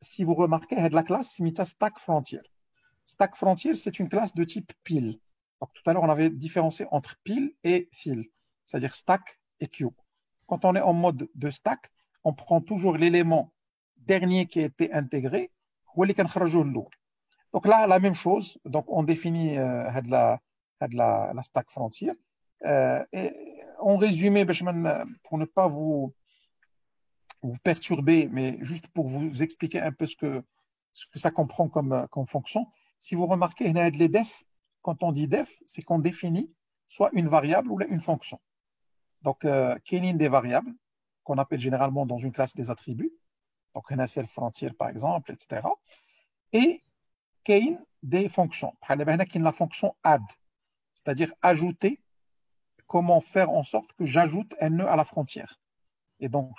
si vous remarquez, la classe Smita Stack Frontier. Stack Frontier, c'est une classe de type pile. Donc, tout à l'heure, on avait différencié entre pile et file, c'est-à-dire stack et queue. Quand on est en mode de stack, on prend toujours l'élément dernier qui a été intégré. Donc là, la même chose. Donc, on définit la stack Frontier. Et en résumé, pour ne pas vous perturber, mais juste pour vous expliquer un peu ce que ça comprend comme fonction. Si vous remarquez, les def, quand on dit def, c'est qu'on définit soit une variable ou une fonction. Donc, qu'il des variables, qu'on appelle généralement dans une classe des attributs, donc un self frontière par exemple, etc. Et qu'il des fonctions. La fonction add, c'est-à-dire ajouter, comment faire en sorte que j'ajoute un nœud à la frontière. Et donc,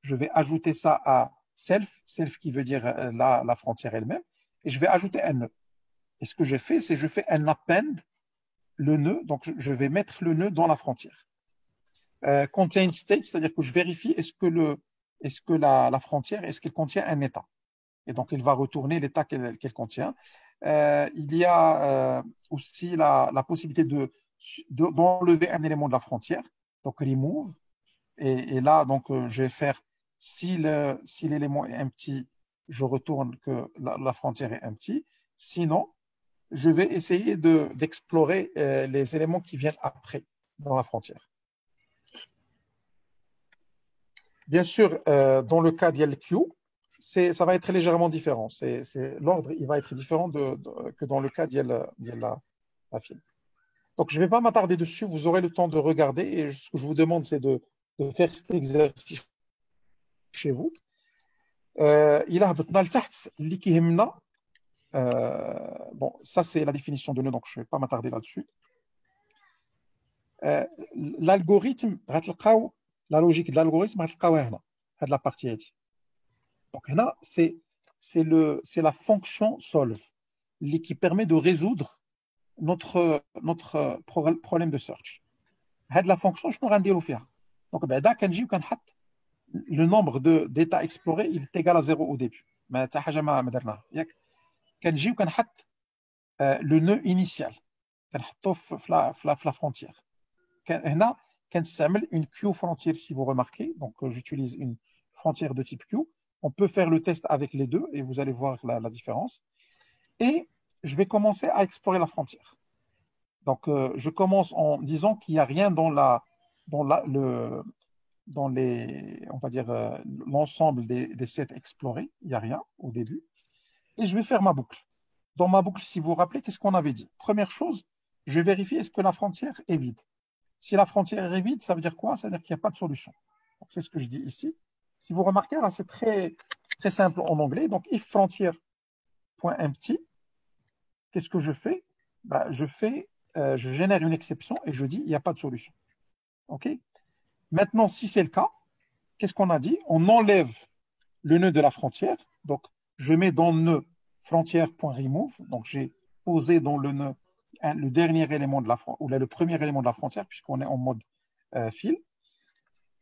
je vais ajouter ça à self qui veut dire la frontière elle-même, et je vais ajouter un nœud. Et ce que je fais, c'est je fais un append, le nœud, donc je vais mettre le nœud dans la frontière. Contain state, c'est-à-dire que je vérifie est-ce que la frontière, est-ce qu'elle contient un état. Et donc, il va retourner l'état qu'elle contient. Il y a aussi la possibilité d'enlever un élément de la frontière, donc remove. Et là, donc, je vais faire, si l'élément est empty, je retourne que la frontière est empty. Sinon, je vais essayer d'explorer les éléments qui viennent après dans la frontière. Bien sûr, dans le cas d'ILQ, ça va être légèrement différent. L'ordre, il va être différent que dans le cas la file. Donc, je ne vais pas m'attarder dessus. Vous aurez le temps de regarder. Et ce que je vous demande, c'est de faire cet exercice chez vous. Il a bon, ça c'est la définition de nœud, donc je ne vais pas m'attarder là-dessus. L'algorithme, la logique de l'algorithme, c'est la partie ici. Donc là, c'est la fonction solve qui permet de résoudre notre problème de search. La fonction, je peux rendre faire. Donc, بعدا كنجي وكنحط le nombre d'états explorés il est égal à 0 au début. ما حتى حاجة ما درناها ياك كنجيو كنحط le nœud initial كنحطوه في la frontière. هنا كنستعمل une Q frontière si vous remarquez. Donc j'utilise une frontière de type Q. On peut faire le test avec les deux et vous allez voir la différence. Et je vais commencer à explorer la frontière. Donc je commence en disant qu'il n'y a rien dans on va dire l'ensemble des sets explorés. Il n'y a rien au début. Et je vais faire ma boucle. Dans ma boucle, si vous vous rappelez, qu'est-ce qu'on avait dit? Première chose, je vais vérifier est-ce que la frontière est vide. Si la frontière est vide, ça veut dire quoi? Ça veut dire qu'il n'y a pas de solution. C'est ce que je dis ici. Si vous remarquez, là, c'est très, très simple en anglais. Donc, if frontière.empty, qu'est-ce que je fais? Je génère une exception et je dis il n'y a pas de solution. OK? Maintenant, si c'est le cas, qu'est-ce qu'on a dit? On enlève le nœud de la frontière. Donc, je mets dans le nœud frontière.remove. Donc, j'ai posé dans le nœud le dernier élément de la frontière, ou le premier élément de la frontière, puisqu'on est en mode fil.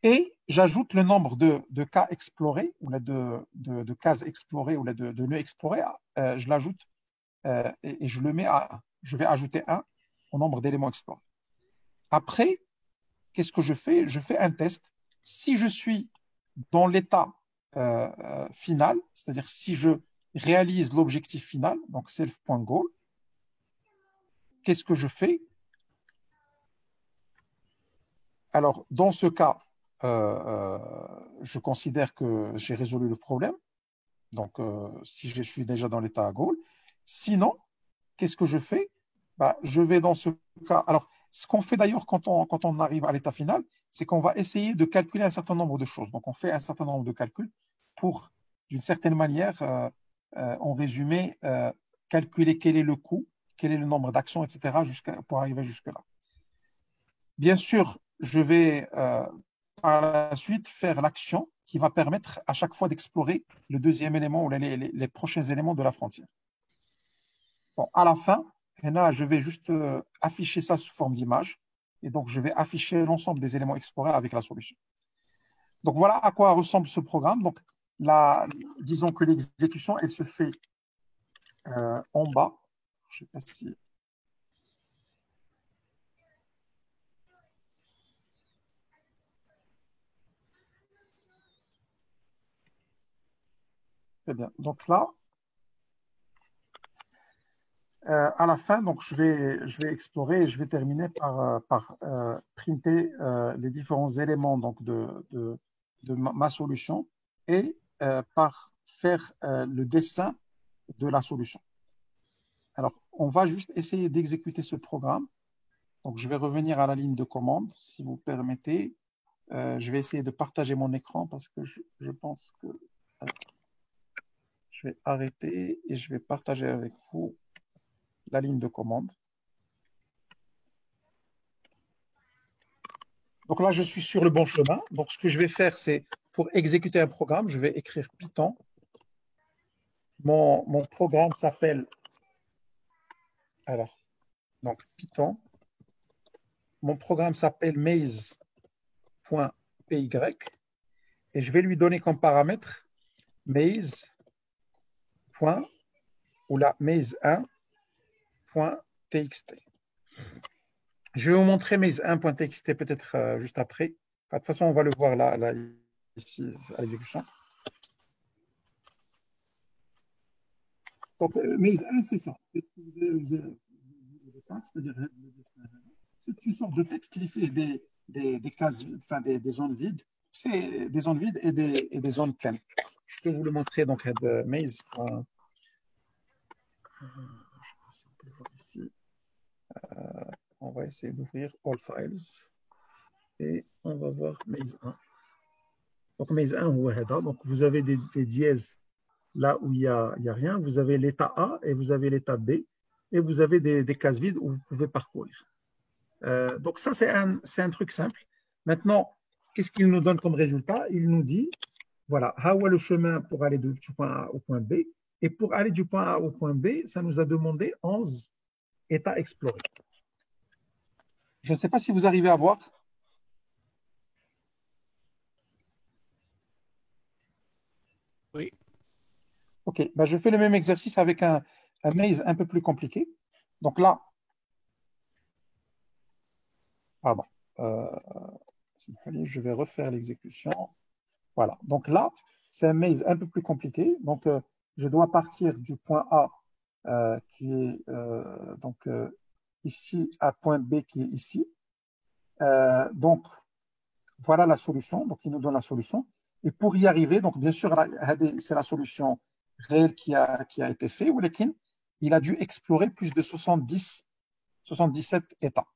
Et j'ajoute le nombre de cas explorés, ou de cases explorées, ou de nœuds explorés. Je l'ajoute et je le mets à 1. Je vais ajouter 1 au nombre d'éléments explorés. Après, qu'est-ce que je fais? Je fais un test. Si je suis dans l'état final, c'est-à-dire si je réalise l'objectif final, donc self.goal, qu'est-ce que je fais? Alors, dans ce cas, je considère que j'ai résolu le problème. Donc, si je suis déjà dans l'état goal. Sinon, qu'est-ce que je fais? Je vais dans ce cas. Alors, ce qu'on fait d'ailleurs quand on arrive à l'état final, c'est qu'on va essayer de calculer un certain nombre de choses. Donc, on fait un certain nombre de calculs pour, d'une certaine manière, en résumé, calculer quel est le coût, quel est le nombre d'actions, etc., pour arriver jusque-là. Bien sûr, je vais par la suite faire l'action qui va permettre à chaque fois d'explorer le deuxième élément ou les prochains éléments de la frontière. Bon, à la fin, là, je vais juste afficher ça sous forme d'image. Et donc, je vais afficher l'ensemble des éléments explorés avec la solution. Donc, voilà à quoi ressemble ce programme. Donc, disons que l'exécution, elle se fait en bas. Je ne sais pas si... Très bien. Donc là, à la fin, donc je vais explorer et je vais terminer par printer les différents éléments donc, de ma solution et par faire le dessin de la solution. Alors, on va juste essayer d'exécuter ce programme. Donc, je vais revenir à la ligne de commande, si vous permettez. Je vais essayer de partager mon écran parce que je pense que je vais arrêter et je vais partager avec vous la ligne de commande. Donc là, je suis sur le bon chemin. Donc, ce que je vais faire, c'est pour exécuter un programme, je vais écrire Python. Mon programme s'appelle... Alors, donc Python. Mon programme s'appelle maze.py et je vais lui donner comme paramètre maze. Ou la maze1.txt. Je vais vous montrer maze1.txt peut-être juste après. De toute façon, on va le voir là ici à l'exécution. Donc, maze1, c'est ça. C'est ce que vous avez c'est-à-dire c'est une sorte de texte qui fait des cases vides, enfin des zones vides. C'est des zones vides et des zones pleines. Je peux vous le montrer. Donc, maze. Je ne sais pas si on peut le voir ici. On va essayer d'ouvrir All Files et on va voir maze1. Donc, maze1, donc vous avez des dièses là où il n'y a rien. Vous avez l'état A et vous avez l'état B et vous avez des cases vides où vous pouvez parcourir. Donc, ça, c'est un truc simple. Maintenant, qu'est-ce qu'il nous donne comme résultat? Il nous dit, voilà, le chemin pour aller du point A au point B. Et pour aller du point A au point B, ça nous a demandé 11 états explorés. Je ne sais pas si vous arrivez à voir. Oui. OK, bah, je fais le même exercice avec un maze un peu plus compliqué. Donc là, pardon, euh, je vais refaire l'exécution. Voilà, donc là, c'est un maze un peu plus compliqué. Donc, je dois partir du point A qui est ici à point B qui est ici. Donc, voilà la solution. Donc, il nous donne la solution. Et pour y arriver, donc bien sûr, c'est la solution réelle qui a été faite. ولكن il a dû explorer plus de 77 états.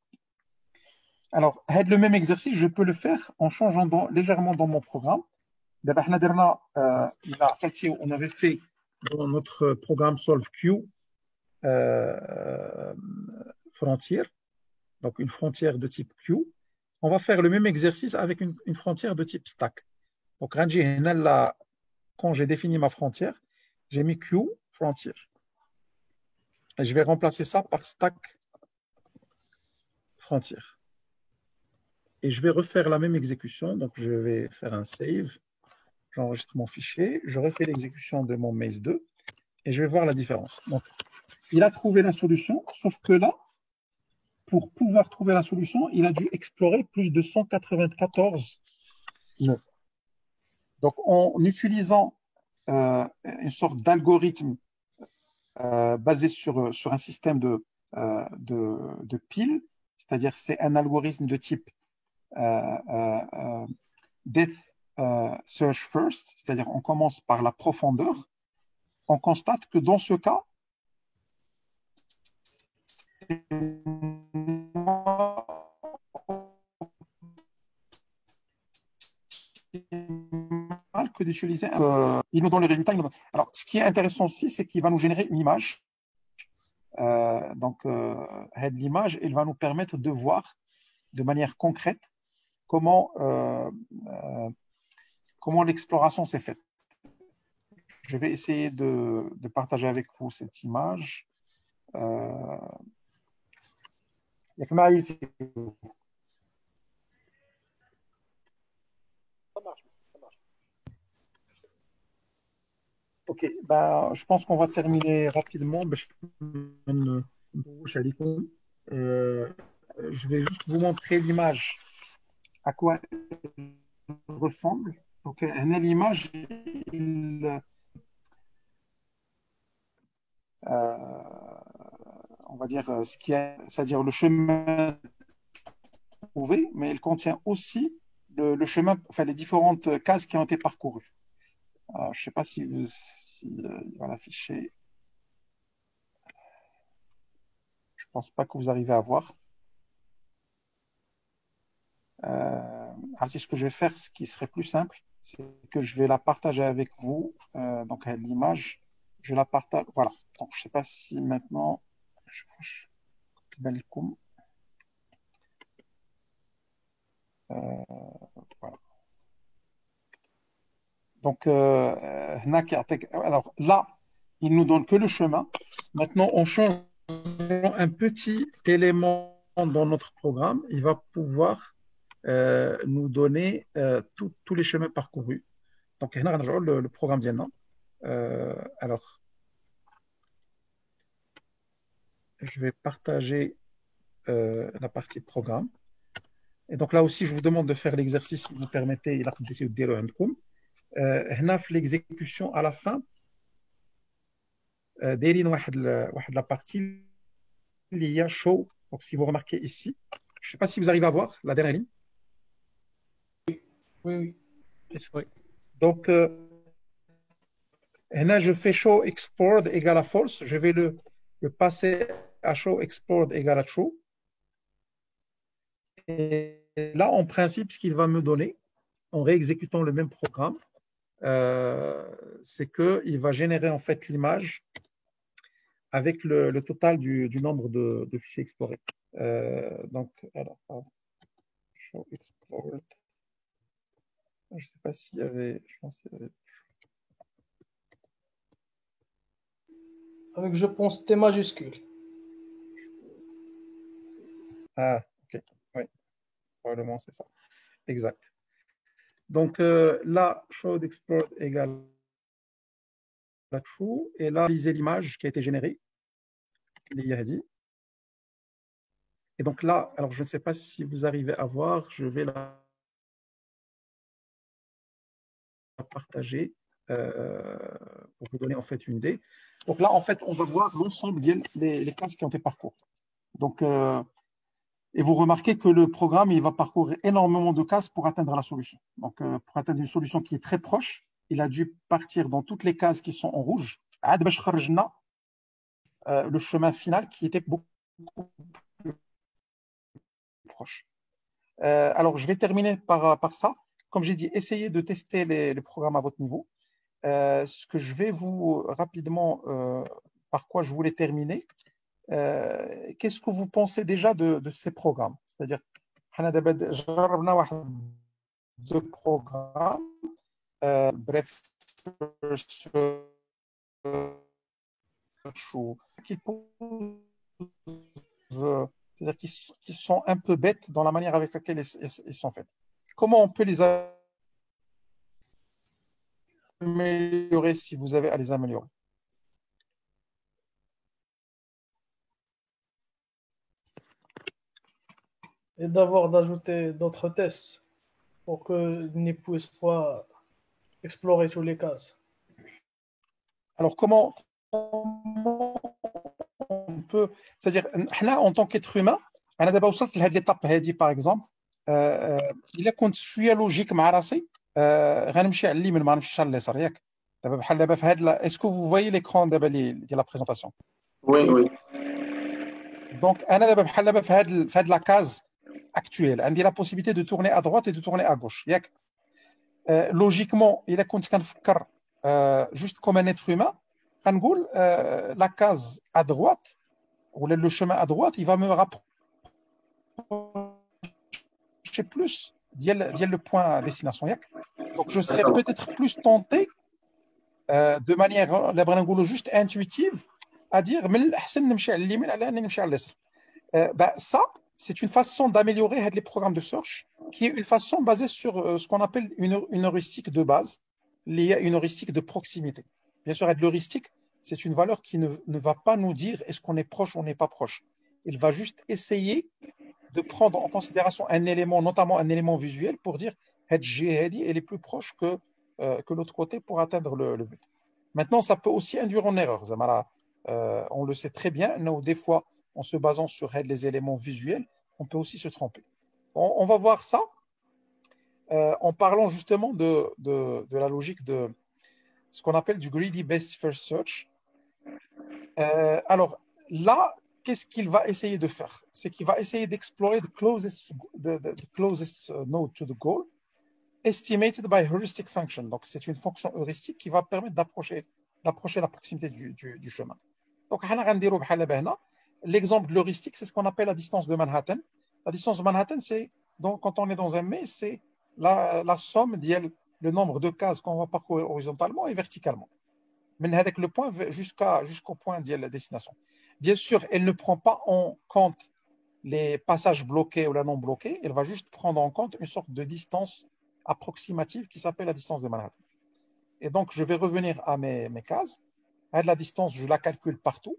Alors, le même exercice, je peux le faire en changeant légèrement dans mon programme. D'abord, on avait fait dans notre programme SolveQ frontière, donc une frontière de type Q. On va faire le même exercice avec une frontière de type stack. Donc, quand j'ai défini ma frontière, j'ai mis Q frontière. Et je vais remplacer ça par stack frontière. Et je vais refaire la même exécution. Donc, je vais faire un save. J'enregistre mon fichier. Je refais l'exécution de mon maze 2 et je vais voir la différence. Donc, il a trouvé la solution, sauf que là, pour pouvoir trouver la solution, il a dû explorer plus de 194 nœuds. Donc, en utilisant une sorte d'algorithme basé sur un système de piles, c'est-à-dire c'est un algorithme de type Death Search First, c'est-à-dire on commence par la profondeur, on constate que dans ce cas, que d'utiliser il nous donne les résultats. Alors, ce qui est intéressant aussi, c'est qu'il va nous générer une image. L'image, elle va nous permettre de voir de manière concrète comment l'exploration s'est faite. Je vais essayer de partager avec vous cette image. Il y a que Maïs. Ok, bah, je pense qu'on va terminer rapidement. Je vais juste vous montrer l'image, à quoi elle ressemble. Donc, l'image, on va dire c'est-à-dire le chemin trouvé, mais elle contient aussi le chemin, enfin les différentes cases qui ont été parcourues. Je ne sais pas si il va l'afficher. Je ne pense pas que vous arrivez à voir. Alors, ce que je vais faire, ce qui serait plus simple, c'est que je vais la partager avec vous. Donc, l'image, je la partage. Voilà. Donc, je ne sais pas si maintenant. Voilà. Donc, alors là, il nous donne que le chemin. Maintenant, on change un petit élément dans notre programme. Il va pouvoir nous donner tous les chemins parcourus. Donc, le programme d'Yana. Alors, je vais partager la partie programme. Et donc là aussi, je vous demande de faire l'exercice, si vous permettez, il a d'essayer de dire l'exécution à la fin, la partie il y a show. Donc, si vous remarquez ici, je ne sais pas si vous arrivez à voir la dernière ligne. Oui. Oui. Donc, là, je fais show export égale à false. Je vais le passer à show export égale à true. Et là, en principe, ce qu'il va me donner, en réexécutant le même programme, c'est qu'il va générer en fait l'image avec le total du nombre de fichiers explorés. Donc, alors, show export. Je ne sais pas s'il y avait. Je pense qu'il y avait. Avec, je pense, T majuscule. Ah, ok. Oui, probablement c'est ça. Exact. Donc là, show export égale true. Et là, lisez l'image qui a été générée. Et donc là, alors je ne sais pas si vous arrivez à voir, je vais la partager pour vous donner en fait une idée. Donc là, en fait, on va voir l'ensemble des cases qui ont été parcours. Donc, et vous remarquez que le programme, il va parcourir énormément de cases pour atteindre la solution. Donc, pour atteindre une solution qui est très proche, il a dû partir dans toutes les cases qui sont en rouge. Le chemin final qui était beaucoup plus proche. Alors, je vais terminer par ça. Comme j'ai dit, essayez de tester les programmes à votre niveau. Ce que je vais vous rapidement, par quoi je voulais terminer, qu'est-ce que vous pensez déjà de ces programmes? C'est-à-dire, deux programmes, bref, c'est-à-dire qu'ils sont un peu bêtes dans la manière avec laquelle ils sont faits. Comment on peut les améliorer si vous avez à les améliorer? Et d'ajouter d'autres tests pour qu'ils ne puissent pas explorer toutes les cases. Alors, comment on peut, c'est-à-dire, là, en tant qu'être humain, أنا دابا وصلت لهاد l'étape هذه par exemple, إلا كنت شوية لوجيك مع راسي غنمشي على اليمين ما نمشيش على اليسار ياك دابا بحال دابا في هاد اسكو vous voyez l'écran دابا ديال لا بريزونطاسيون. Oui, oui. Donc انا دابا بحال دابا في هاد لا كاز actuelle عندي la possibilité de tourner à droite et de tourner à gauche ياك. Logiquement إلا كنت كنفكر juste comme un être humain غنقول la case à droite ou le chemin à droite il va me rapprocher plus ديال le point à destination ياك. Donc je serais peut-être plus tenté de manière juste intuitive à dire من الأحسن نمشي على اليمين على أنني نمشي على اليسار. Ça c'est une façon d'améliorer les programmes de search qui est une façon basée sur ce qu'on appelle une heuristique de base, liée à une heuristique de proximité. Bien sûr, l'heuristique, c'est une valeur qui ne va pas nous dire est-ce qu'on est proche ou on n'est pas proche. Il va juste essayer de prendre en considération un élément, notamment un élément visuel, pour dire cette jihadi, elle est plus proche que l'autre côté pour atteindre le but. Maintenant, ça peut aussi induire en erreur. On le sait très bien, des fois, en se basant sur les éléments visuels, on peut aussi se tromper. On va voir ça en parlant justement de la logique de ce qu'on appelle du greedy best first search. Alors là, qu'est-ce qu'il va essayer de faire? C'est qu'il va essayer d'explorer the closest node to the goal, estimated by heuristic function. Donc c'est une fonction heuristique qui va permettre d'approcher la proximité du chemin. Donc l'exemple de l'heuristique, c'est ce qu'on appelle la distance de Manhattan. La distance de Manhattan, c'est donc quand on est dans un mais, c'est la somme le nombre de cases qu'on va parcourir horizontalement et verticalement. Mais avec le point jusqu'au point de la destination. Bien sûr, elle ne prend pas en compte les passages bloqués ou la non bloqués. Elle va juste prendre en compte une sorte de distance approximative qui s'appelle la distance de Manhattan. Et donc, je vais revenir à mes cases. La distance, je la calcule partout.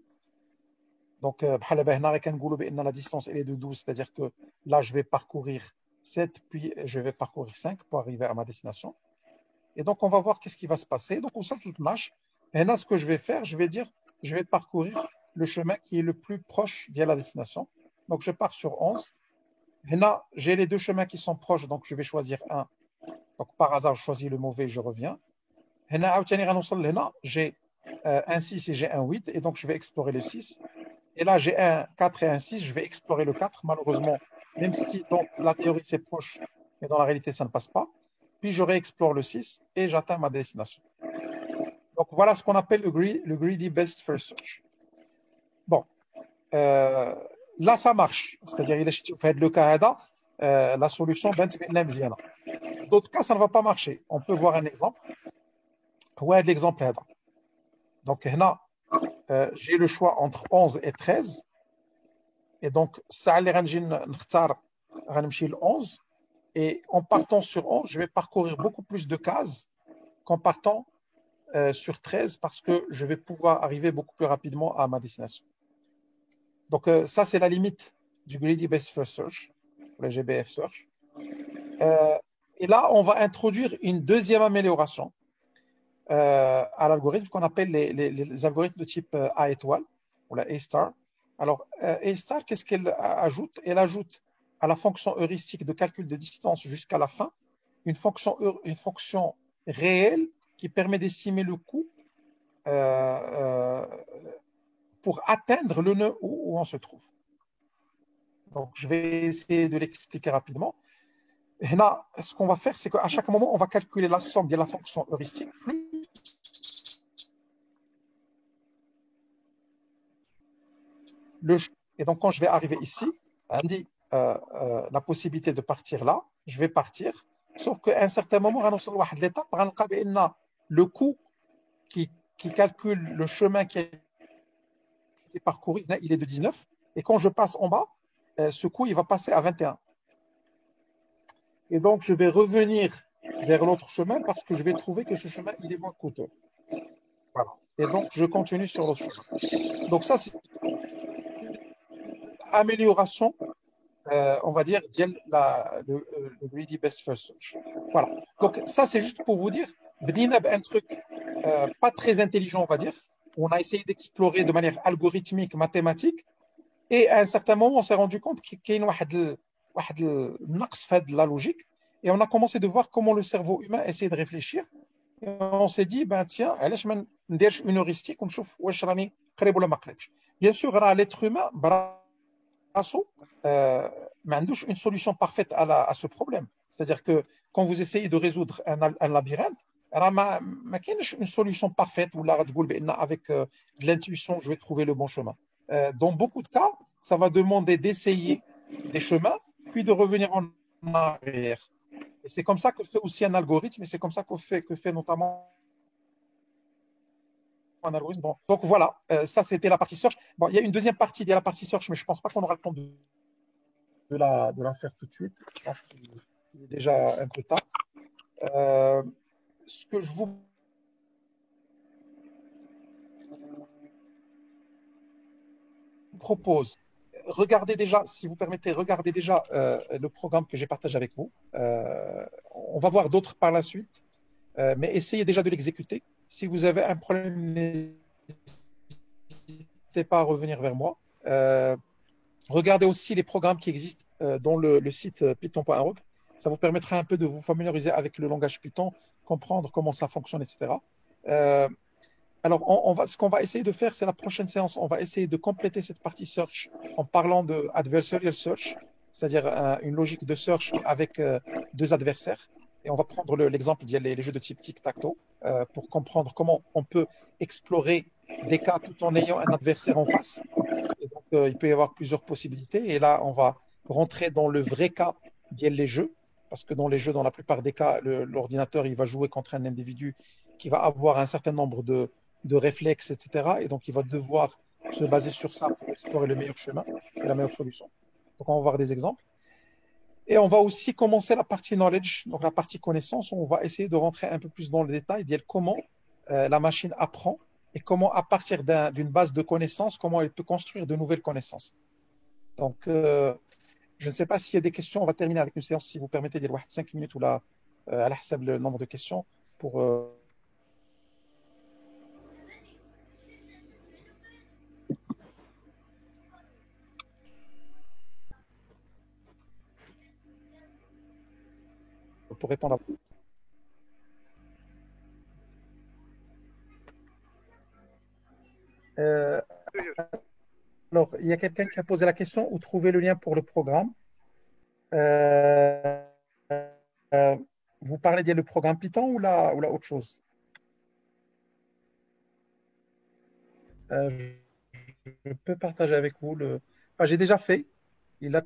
Donc, la distance elle est de 12, c'est-à-dire que là, je vais parcourir 7, puis je vais parcourir 5 pour arriver à ma destination. Et donc, on va voir qu'est-ce qui va se passer. Donc, au sein de toute marche, et là, ce que je vais faire, je vais dire, je vais parcourir le chemin qui est le plus proche de la destination. Donc, je pars sur 11. Et là, j'ai les deux chemins qui sont proches, donc je vais choisir un. Donc, par hasard, je choisis le mauvais, je reviens. Et là, j'ai un 6 et j'ai un 8, et donc je vais explorer le 6. Et là, j'ai un 4 et un 6, je vais explorer le 4. Malheureusement, même si dans la théorie c'est proche, mais dans la réalité ça ne passe pas. Puis je réexplore le 6 et j'atteins ma destination. Donc voilà ce qu'on appelle le greedy best first search. Bon, là ça marche. C'est-à-dire, il a fait le cas la solution dans d'autres cas, ça ne va pas marcher. On peut voir un exemple. Ouais, l'exemple là. Donc là, j'ai le choix entre 11 et 13. Et donc, ça allait le 11. Et en partant sur 11, je vais parcourir beaucoup plus de cases qu'en partant sur 13 parce que je vais pouvoir arriver beaucoup plus rapidement à ma destination. Donc, ça, c'est la limite du Greedy Best First Search, le GBF Search. Et là, on va introduire une deuxième amélioration à l'algorithme qu'on appelle les algorithmes de type A étoile ou la A-star. Alors, A-star, qu'est-ce qu'elle ajoute? Elle ajoute à la fonction heuristique de calcul de distance jusqu'à la fin une fonction réelle qui permet d'estimer le coût pour atteindre le nœud où on se trouve. Donc, je vais essayer de l'expliquer rapidement. Et là, ce qu'on va faire, c'est qu'à chaque moment, on va calculer la somme de la fonction heuristique plus le choix. Et donc, quand je vais arriver ici, on me dit la possibilité de partir là, je vais partir. Sauf qu'à un certain moment, on va à l'étape, le coût qui calcule le chemin qui a été parcouru, il est de 19. Et quand je passe en bas, ce coût, il va passer à 21. Et donc, je vais revenir vers l'autre chemin parce que je vais trouver que ce chemin, il est moins coûteux. Voilà. Et donc, je continue sur l'autre chemin. Donc, ça, c'est une amélioration, on va dire, le Greedy Best First Search. Voilà. Donc, ça, c'est juste pour vous dire, un truc pas très intelligent, on va dire. On a essayé d'explorer de manière algorithmique, mathématique. Et à un certain moment, on s'est rendu compte qu'il y a la logique. Et on a commencé de voir comment le cerveau humain essaie de réfléchir. Et on s'est dit, ben tiens, une heuristique, on chauffe, bien sûr, l'être humain, une solution parfaite à ce problème. C'est-à-dire que quand vous essayez de résoudre un labyrinthe, une solution parfaite où là, avec de l'intuition, je vais trouver le bon chemin. Dans beaucoup de cas, ça va demander d'essayer des chemins, puis de revenir en arrière. Et c'est comme ça que fait aussi un algorithme, et c'est comme ça que fait notamment un algorithme. Bon, donc voilà, ça c'était la partie search. Bon, il y a une deuxième partie, il y a la partie search, mais je ne pense pas qu'on aura le temps de la faire tout de suite. Je pense qu'il est déjà un peu tard. Ce que je vous propose, regardez déjà, si vous permettez, regardez déjà le programme que j'ai partagé avec vous. On va voir d'autres par la suite, mais essayez déjà de l'exécuter. Si vous avez un problème, n'hésitez pas à revenir vers moi. Regardez aussi les programmes qui existent dans le site python.org. Ça vous permettra un peu de vous familiariser avec le langage Python, comprendre comment ça fonctionne, etc. Alors, ce qu'on va essayer de faire, c'est la prochaine séance. On va essayer de compléter cette partie search en parlant de adversarial search, c'est-à-dire une logique de search avec deux adversaires. Et on va prendre l'exemple des jeux de type tic-tac-toe pour comprendre comment on peut explorer des cas tout en ayant un adversaire en face. Et donc, il peut y avoir plusieurs possibilités. Et là, on va rentrer dans le vrai cas des jeux, parce que dans les jeux, dans la plupart des cas, l'ordinateur, il va jouer contre un individu qui va avoir un certain nombre de réflexes, etc. Et donc, il va devoir se baser sur ça pour explorer le meilleur chemin et la meilleure solution. Donc, on va voir des exemples. Et on va aussi commencer la partie knowledge, donc la partie connaissance, où on va essayer de rentrer un peu plus dans le détail, de comment la machine apprend et comment, à partir d'une base de connaissances, comment elle peut construire de nouvelles connaissances. Donc, je ne sais pas s'il y a des questions. On va terminer avec une séance, si vous permettez, de 5 minutes ou là, à la حساب le nombre de questions pour répondre à vous. Alors, il y a quelqu'un qui a posé la question où trouver le lien pour le programme. Vous parlez bien le programme Python ou là autre chose? Je peux partager avec vous j'ai déjà fait. Il a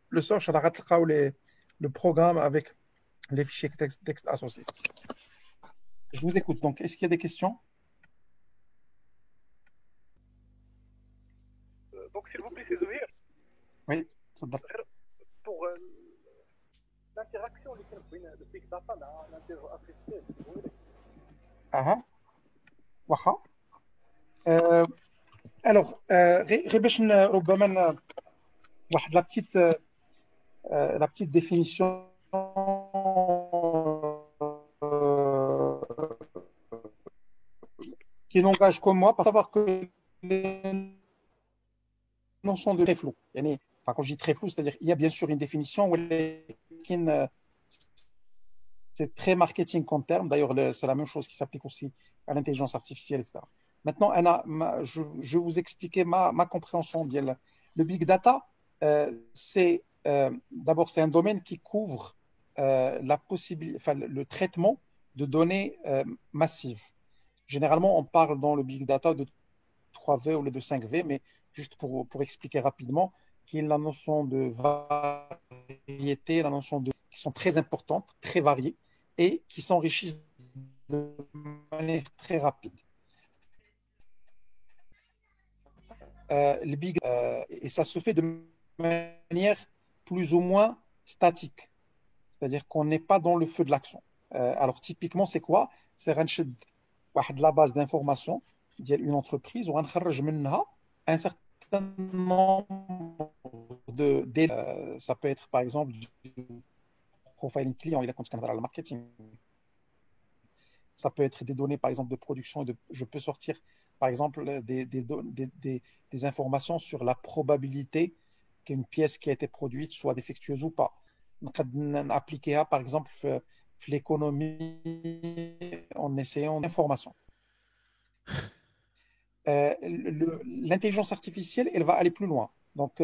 le search le programme avec les fichiers texte associés. Je vous écoute. Donc, est-ce qu'il y a des questions? Donc, s'il vous plaît, c'est Zouhir. Oui. Pour l'interaction, le big data, l'interaction artificielle, Ah, واخا. Alors, غير باش ربما واحد la petite définition qui n'engage que moi, pour savoir que les notions de très flou. Enfin, quand je dis très flou, c'est-à-dire il y a bien sûr une définition, c'est très marketing comme terme. D'ailleurs, c'est la même chose qui s'applique aussi à l'intelligence artificielle, etc. Maintenant, je vais vous expliquer ma compréhension. Le big data, d'abord, c'est un domaine qui couvre le traitement de données massives. Généralement, on parle dans le big data de 3V ou de 5V, mais juste pour expliquer rapidement, qu'il y a la notion de variété, la notion de qui sont très importantes, très variées et qui s'enrichissent de manière très rapide. Et ça se fait de manière plus ou moins statique, c'est-à-dire qu'on n'est pas dans le feu de l'action. Alors typiquement, c'est quoi? C'est la base d'information d'une entreprise où on un certain nombre de ça peut être par exemple du profiling client, il a compte le marketing. Ça peut être des données par exemple de production je peux sortir par exemple des informations sur la probabilité qu'une pièce qui a été produite soit défectueuse ou pas. Donc appliquer par exemple l'économie en essayant d'informations. L'intelligence artificielle, elle va aller plus loin. Donc,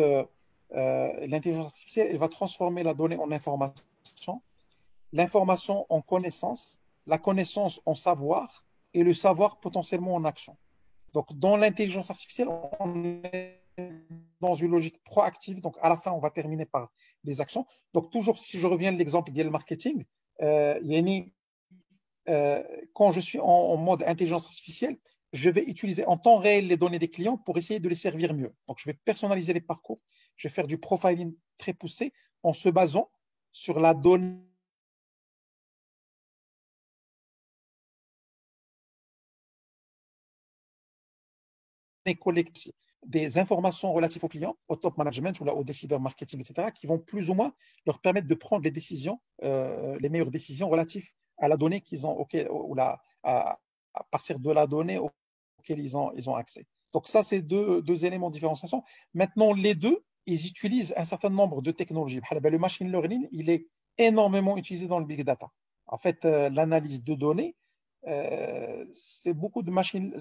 l'intelligence artificielle, elle va transformer la donnée en information, l'information en connaissance, la connaissance en savoir et le savoir potentiellement en action. Donc, dans l'intelligence artificielle, on est dans une logique proactive. Donc, à la fin, on va terminer par des actions. Donc, toujours, si je reviens à l'exemple du marketing, quand je suis en mode intelligence artificielle, je vais utiliser en temps réel les données des clients pour essayer de les servir mieux. Donc, je vais personnaliser les parcours, je vais faire du profiling très poussé en se basant sur la donnée collective, des informations relatives aux clients, au top management ou aux décideurs marketing, etc., qui vont plus ou moins leur permettre de prendre les décisions, les meilleures décisions relatives à la donnée qu'ils ont, à partir de la donnée auxquelles ils ont accès. Donc ça, c'est deux éléments de différenciation. Maintenant, les deux, ils utilisent un certain nombre de technologies. Le machine learning, il est énormément utilisé dans le big data. En fait, l'analyse de données, c'est beaucoup de machine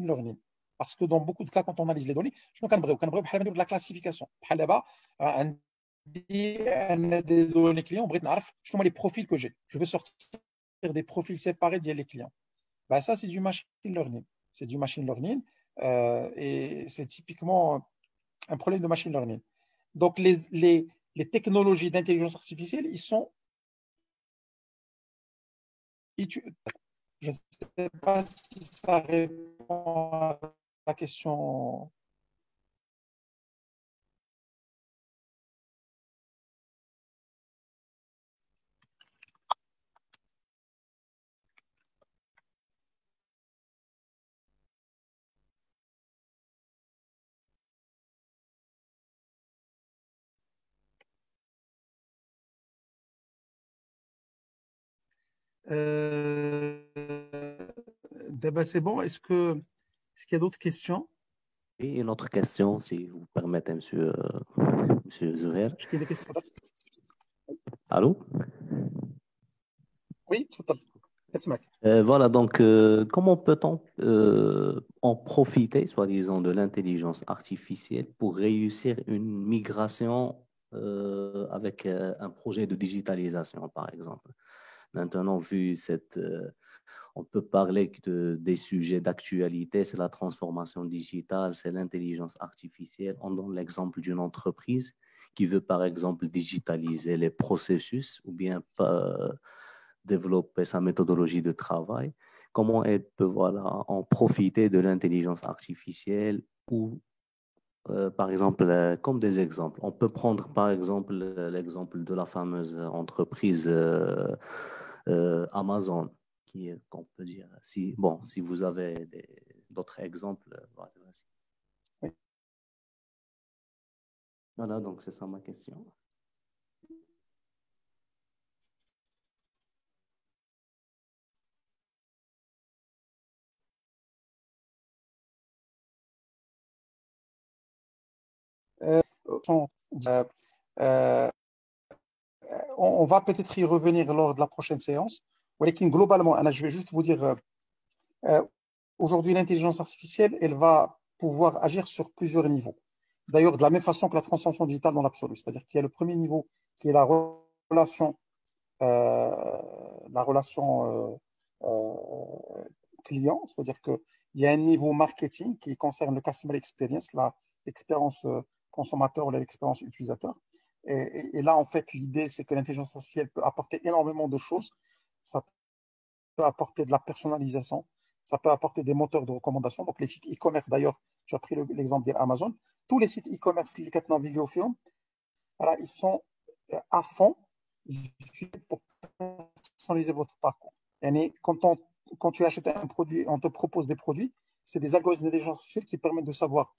learning. Parce que dans beaucoup de cas, quand on analyse les données, je ne de la classification. Des données clients, je les profils que j'ai. Je veux sortir des profils séparés des clients. Ça, c'est du machine learning. C'est du machine learning et c'est typiquement un problème de machine learning. Donc, les technologies d'intelligence artificielle, ils sont. Je ne sais pas si ça répond à la question. C'est bon. Est-ce qu'il y a d'autres questions? Et une autre question, si vous permettez, monsieur Zouher. Est-ce qu'il y a des questions? Allô? Oui, tout à fait. Voilà, donc comment peut-on en profiter, soi-disant, de l'intelligence artificielle pour réussir une migration avec un projet de digitalisation, par exemple? Maintenant, vu on peut parler des sujets d'actualité, c'est la transformation digitale, c'est l'intelligence artificielle. On donne l'exemple d'une entreprise qui veut, par exemple, digitaliser les processus ou bien développer sa méthodologie de travail. Comment elle peut en profiter de l'intelligence artificielle ou, par exemple, comme des exemples. On peut prendre, par exemple, l'exemple de la fameuse entreprise Amazon, qu'on peut dire. Si, bon, si vous avez d'autres exemples, vas-y. Voilà, donc c'est ça ma question. On va peut-être y revenir lors de la prochaine séance. Globalement, je vais juste vous dire, aujourd'hui, l'intelligence artificielle, elle va pouvoir agir sur plusieurs niveaux. D'ailleurs, de la même façon que la transformation digitale dans l'absolu. C'est-à-dire qu'il y a le premier niveau qui est la relation client, c'est-à-dire qu'il y a un niveau marketing qui concerne le customer experience, l'expérience consommateur ou l'expérience utilisateur. Et là, en fait, l'idée, c'est que l'intelligence artificielle peut apporter énormément de choses. Ça peut apporter de la personnalisation, ça peut apporter des moteurs de recommandation. Donc, les sites e-commerce, d'ailleurs, tu as pris l'exemple d'Amazon. Tous les sites e-commerce qui sont navigués au film, voilà, ils sont à fond pour personnaliser votre parcours. Et quand tu achètes un produit, on te propose des produits, c'est des algorithmes d'intelligence artificielle qui permettent de savoir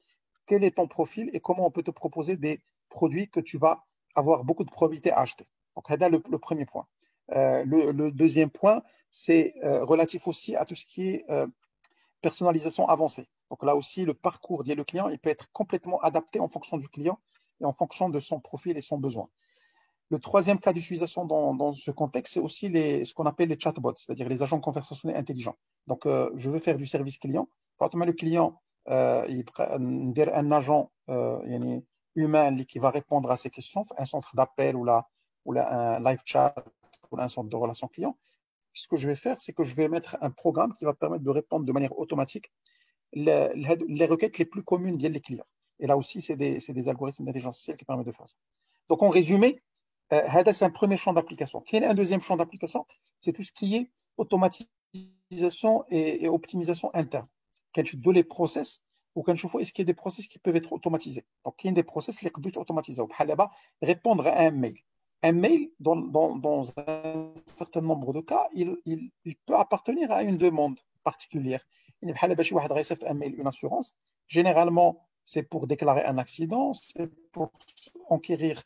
quel est ton profil et comment on peut te proposer des produits que tu vas avoir beaucoup de probabilité à acheter. Donc, c'est le premier point. Le deuxième point, c'est relatif aussi à tout ce qui est personnalisation avancée. Donc là aussi, le parcours du client, il peut être complètement adapté en fonction du client et en fonction de son profil et son besoin. Le troisième cas d'utilisation dans ce contexte, c'est aussi ce qu'on appelle les chatbots, c'est-à-dire les agents conversationnels intelligents. Donc, je veux faire du service client. Quand le client, il un agent humain qui va répondre à ses questions, un centre d'appel ou un live chat ou un centre de relations client, ce que je vais faire, c'est que je vais mettre un programme qui va permettre de répondre de manière automatique les requêtes les plus communes des clients. Et là aussi, c'est des algorithmes d'intelligence artificielle qui permettent de faire ça. Donc, en résumé, c'est un premier champ d'application. Quel est un deuxième champ d'application? C'est tout ce qui est automatisation et optimisation interne. Quand je donne les process, ou quand je fais, est-ce qu'il y a des process qui peuvent être automatisés? Donc, il y a des process qui peuvent être automatisés. Répondre à un mail. Un mail, dans un certain nombre de cas, il peut appartenir à une demande particulière. Un mail, une assurance. Généralement, c'est pour déclarer un accident, c'est pour enquérir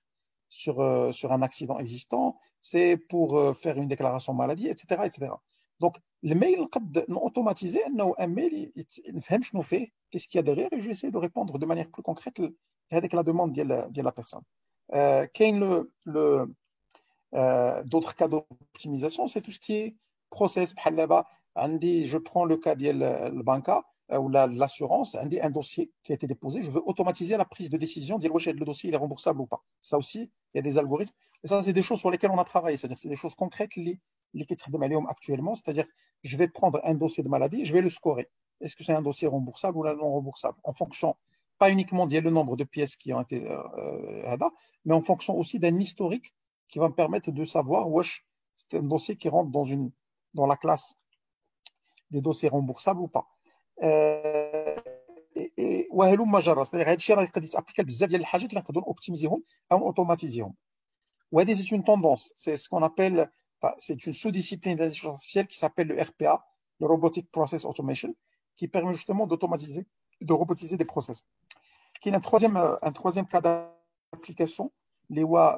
sur un accident existant, c'est pour faire une déclaration maladie, etc., etc. Donc, le mail, automatisé, un mail, il fait qu'est-ce qu'il y a derrière et j'essaie de répondre de manière plus concrète avec la demande de la personne. D'autres cas d'optimisation, c'est tout ce qui est process. Je prends le cas de la banca ou l'assurance, un dossier qui a été déposé, je veux automatiser la prise de décision, dire le dossier il est remboursable ou pas. Ça aussi, il y a des algorithmes. Et ça, c'est des choses sur lesquelles on a travaillé. C'est-à-dire c'est des choses concrètes qui sont actuellement. C'est-à-dire, je vais prendre un dossier de maladie, je vais le scorer. Est-ce que c'est un dossier remboursable ou non remboursable? En fonction, pas uniquement du nombre de pièces qui ont été mais en fonction aussi d'un historique qui va me permettre de savoir c'est un dossier qui rentre dans la classe des dossiers remboursables ou pas. وهلم جرى c'est-à-dire هذا الشيء راه يقدر يتابليكا بزاف ديال الحاجات اللي نقدروا اوبتيميزيهم او اوتوماتيزيهم. وهذه c'est une tendance, c'est ce qu'on appelle, c'est une sous-discipline d'intelligence artificielle qui s'appelle le RPA, le Robotic Process Automation, qui permet justement d'automatiser, de robotiser des process. Qui est un troisième cas d'application,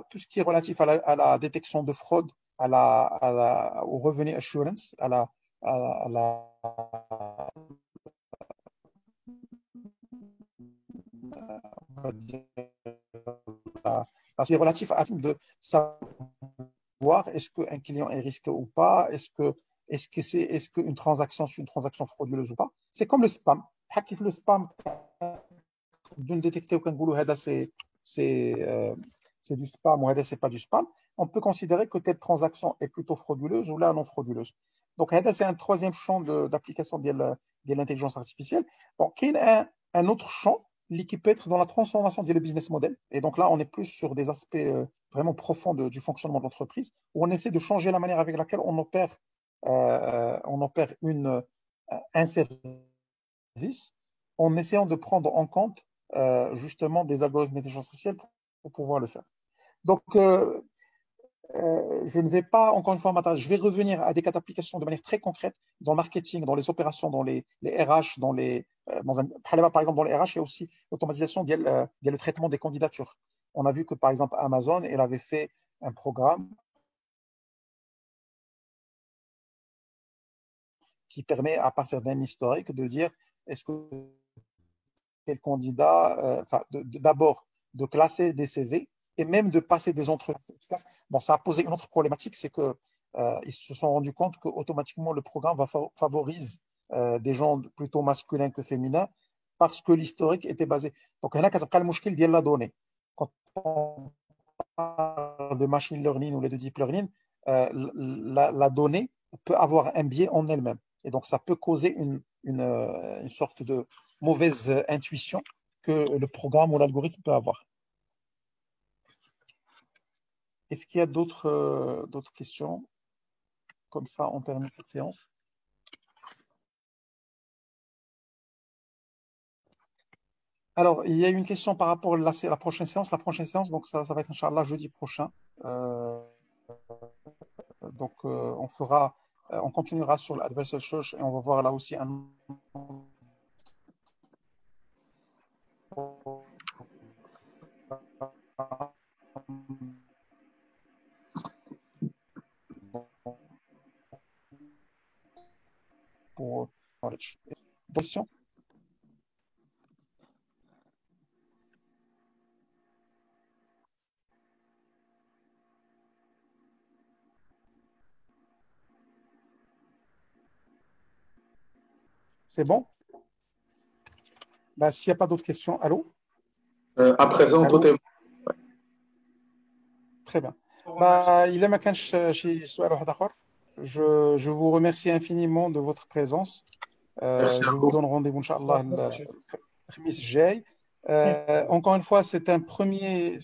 tout ce qui est relatif à la détection de fraude, au revenu assurance, c'est relatif à de savoir est-ce qu'un client est risqué ou pas, est-ce qu'une transaction c'est une transaction frauduleuse ou pas. C'est comme le spam. Le spam, de détecter aucun goulot, c'est du spam ou c'est pas du spam. On peut considérer que telle transaction est plutôt frauduleuse ou là non frauduleuse. Donc, c'est un troisième champ d'application de l'intelligence artificielle. Donc, il y a un autre champ qui peut être dans la transformation du business model. Et donc là, on est plus sur des aspects vraiment profonds du fonctionnement de l'entreprise, où on essaie de changer la manière avec laquelle on opère un service en essayant de prendre en compte justement des algorithmes d'intelligence artificielle pour pouvoir le faire. Donc, je ne vais pas, encore une fois, m'attarder. Je vais revenir à des cas d'application de manière très concrète dans le marketing, dans les opérations, dans les RH, par exemple, dans les RH, il y a aussi l'automatisation le traitement des candidatures. On a vu que, par exemple, Amazon, elle avait fait un programme qui permet, à partir d'un historique, de dire est-ce que quel candidat, d'abord de classer des CV et même de passer des entretiens. Bon, ça a posé une autre problématique, c'est que ils se sont rendus compte qu'automatiquement le programme favorise des gens plutôt masculins que féminins parce que l'historique était basé. Donc, il y a un مشكل ديال la donnée. Quand on parle de machine learning ou de deep learning, la donnée peut avoir un biais en elle-même. Et donc, ça peut causer une sorte de mauvaise intuition que le programme ou l'algorithme peut avoir. Est-ce qu'il y a d'autres questions? Comme ça, on termine cette séance. Alors, il y a une question par rapport à la prochaine séance. La prochaine séance, donc ça va être, Inch'Allah, jeudi prochain. Donc, on continuera sur l'adversarial search et on va voir là aussi un pour knowledge. Question? C'est bon? Bah, s'il n'y a pas d'autres questions, allô? À présent, allô? tout est bon. Très bien. Bah, il ما كانش شي سؤال واحد آخر. Je vous remercie infiniment de votre présence. Merci à Je vous vous. donne rendez-vous, Inch'Allah, le Khamis Jay. Encore une fois, c'est un première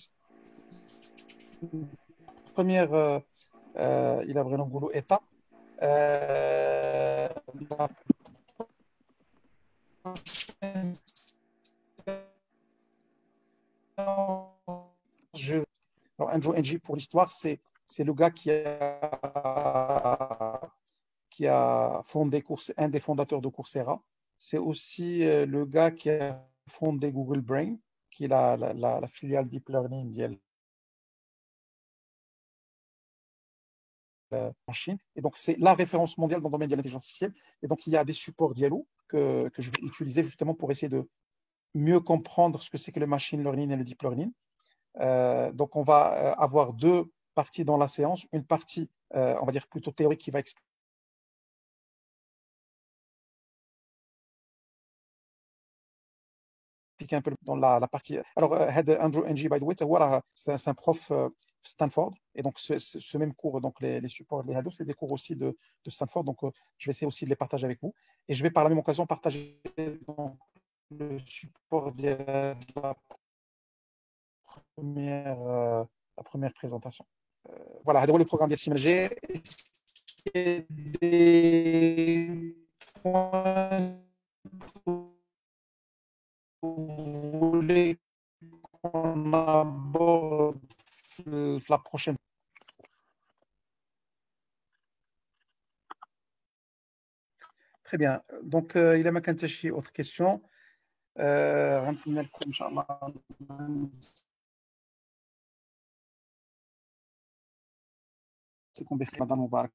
il a vraiment Ngoulou étape. La prochaine alors, Andrew Ng, pour l'histoire, c'est le gars qui a fondé un des fondateurs de Coursera. C'est aussi le gars qui a fondé Google Brain, qui est la filiale Deep Learning en Chine. Et donc, c'est la référence mondiale dans le domaine de l'intelligence artificielle. Et donc, il y a des supports Diallo que je vais utiliser justement pour essayer de mieux comprendre ce que c'est que le machine learning et le deep learning. Donc, on va avoir deux parties dans la séance. Une partie, on va dire, plutôt théorique qui va expliquer un peu dans la partie. Alors, Andrew Ng, by the way, c'est un prof Stanford. Et donc, ce même cours, donc les supports, c'est des cours aussi de Stanford. Donc, je vais essayer aussi de les partager avec vous. Et je vais par la même occasion partager donc, le support de la première présentation. Voilà, هذا هو le programme ديال السيمانه الجايه. Des points vous voulez qu'on aborde la prochaine? Très bien. Donc, il a ما كانت شي autre question. غنتمنى لكم ان شاء الله مساكم بخير، رمضان مبارك.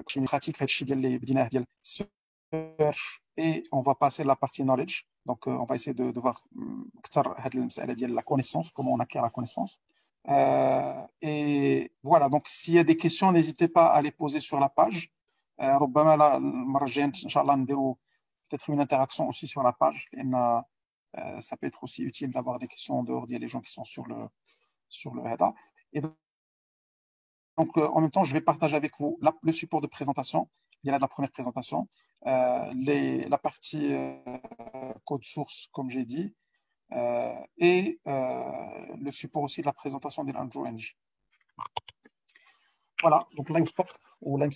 كلشي pratique في هذا الشيء ديال اللي بديناه ديال search et on va passer la partie knowledge. Donc on va essayer de voir اكثر هذه المساله ديال la connaissance, comment on acquiert la connaissance. Et voilà, donc s'il y a des questions, n'hésitez pas à les poser sur la page. ربما المره الجايه ان شاء الله نديروا peut-être une interaction aussi sur la page. Ça peut être aussi utile d'avoir des questions en dehors des gens qui sont sur le header. Et donc, en même temps, je vais partager avec vous le support de présentation. Il y a la première présentation, la partie code source, comme j'ai dit, et le support aussi de la présentation de l'Andrew Ng. Voilà, donc là, il faut ou là, il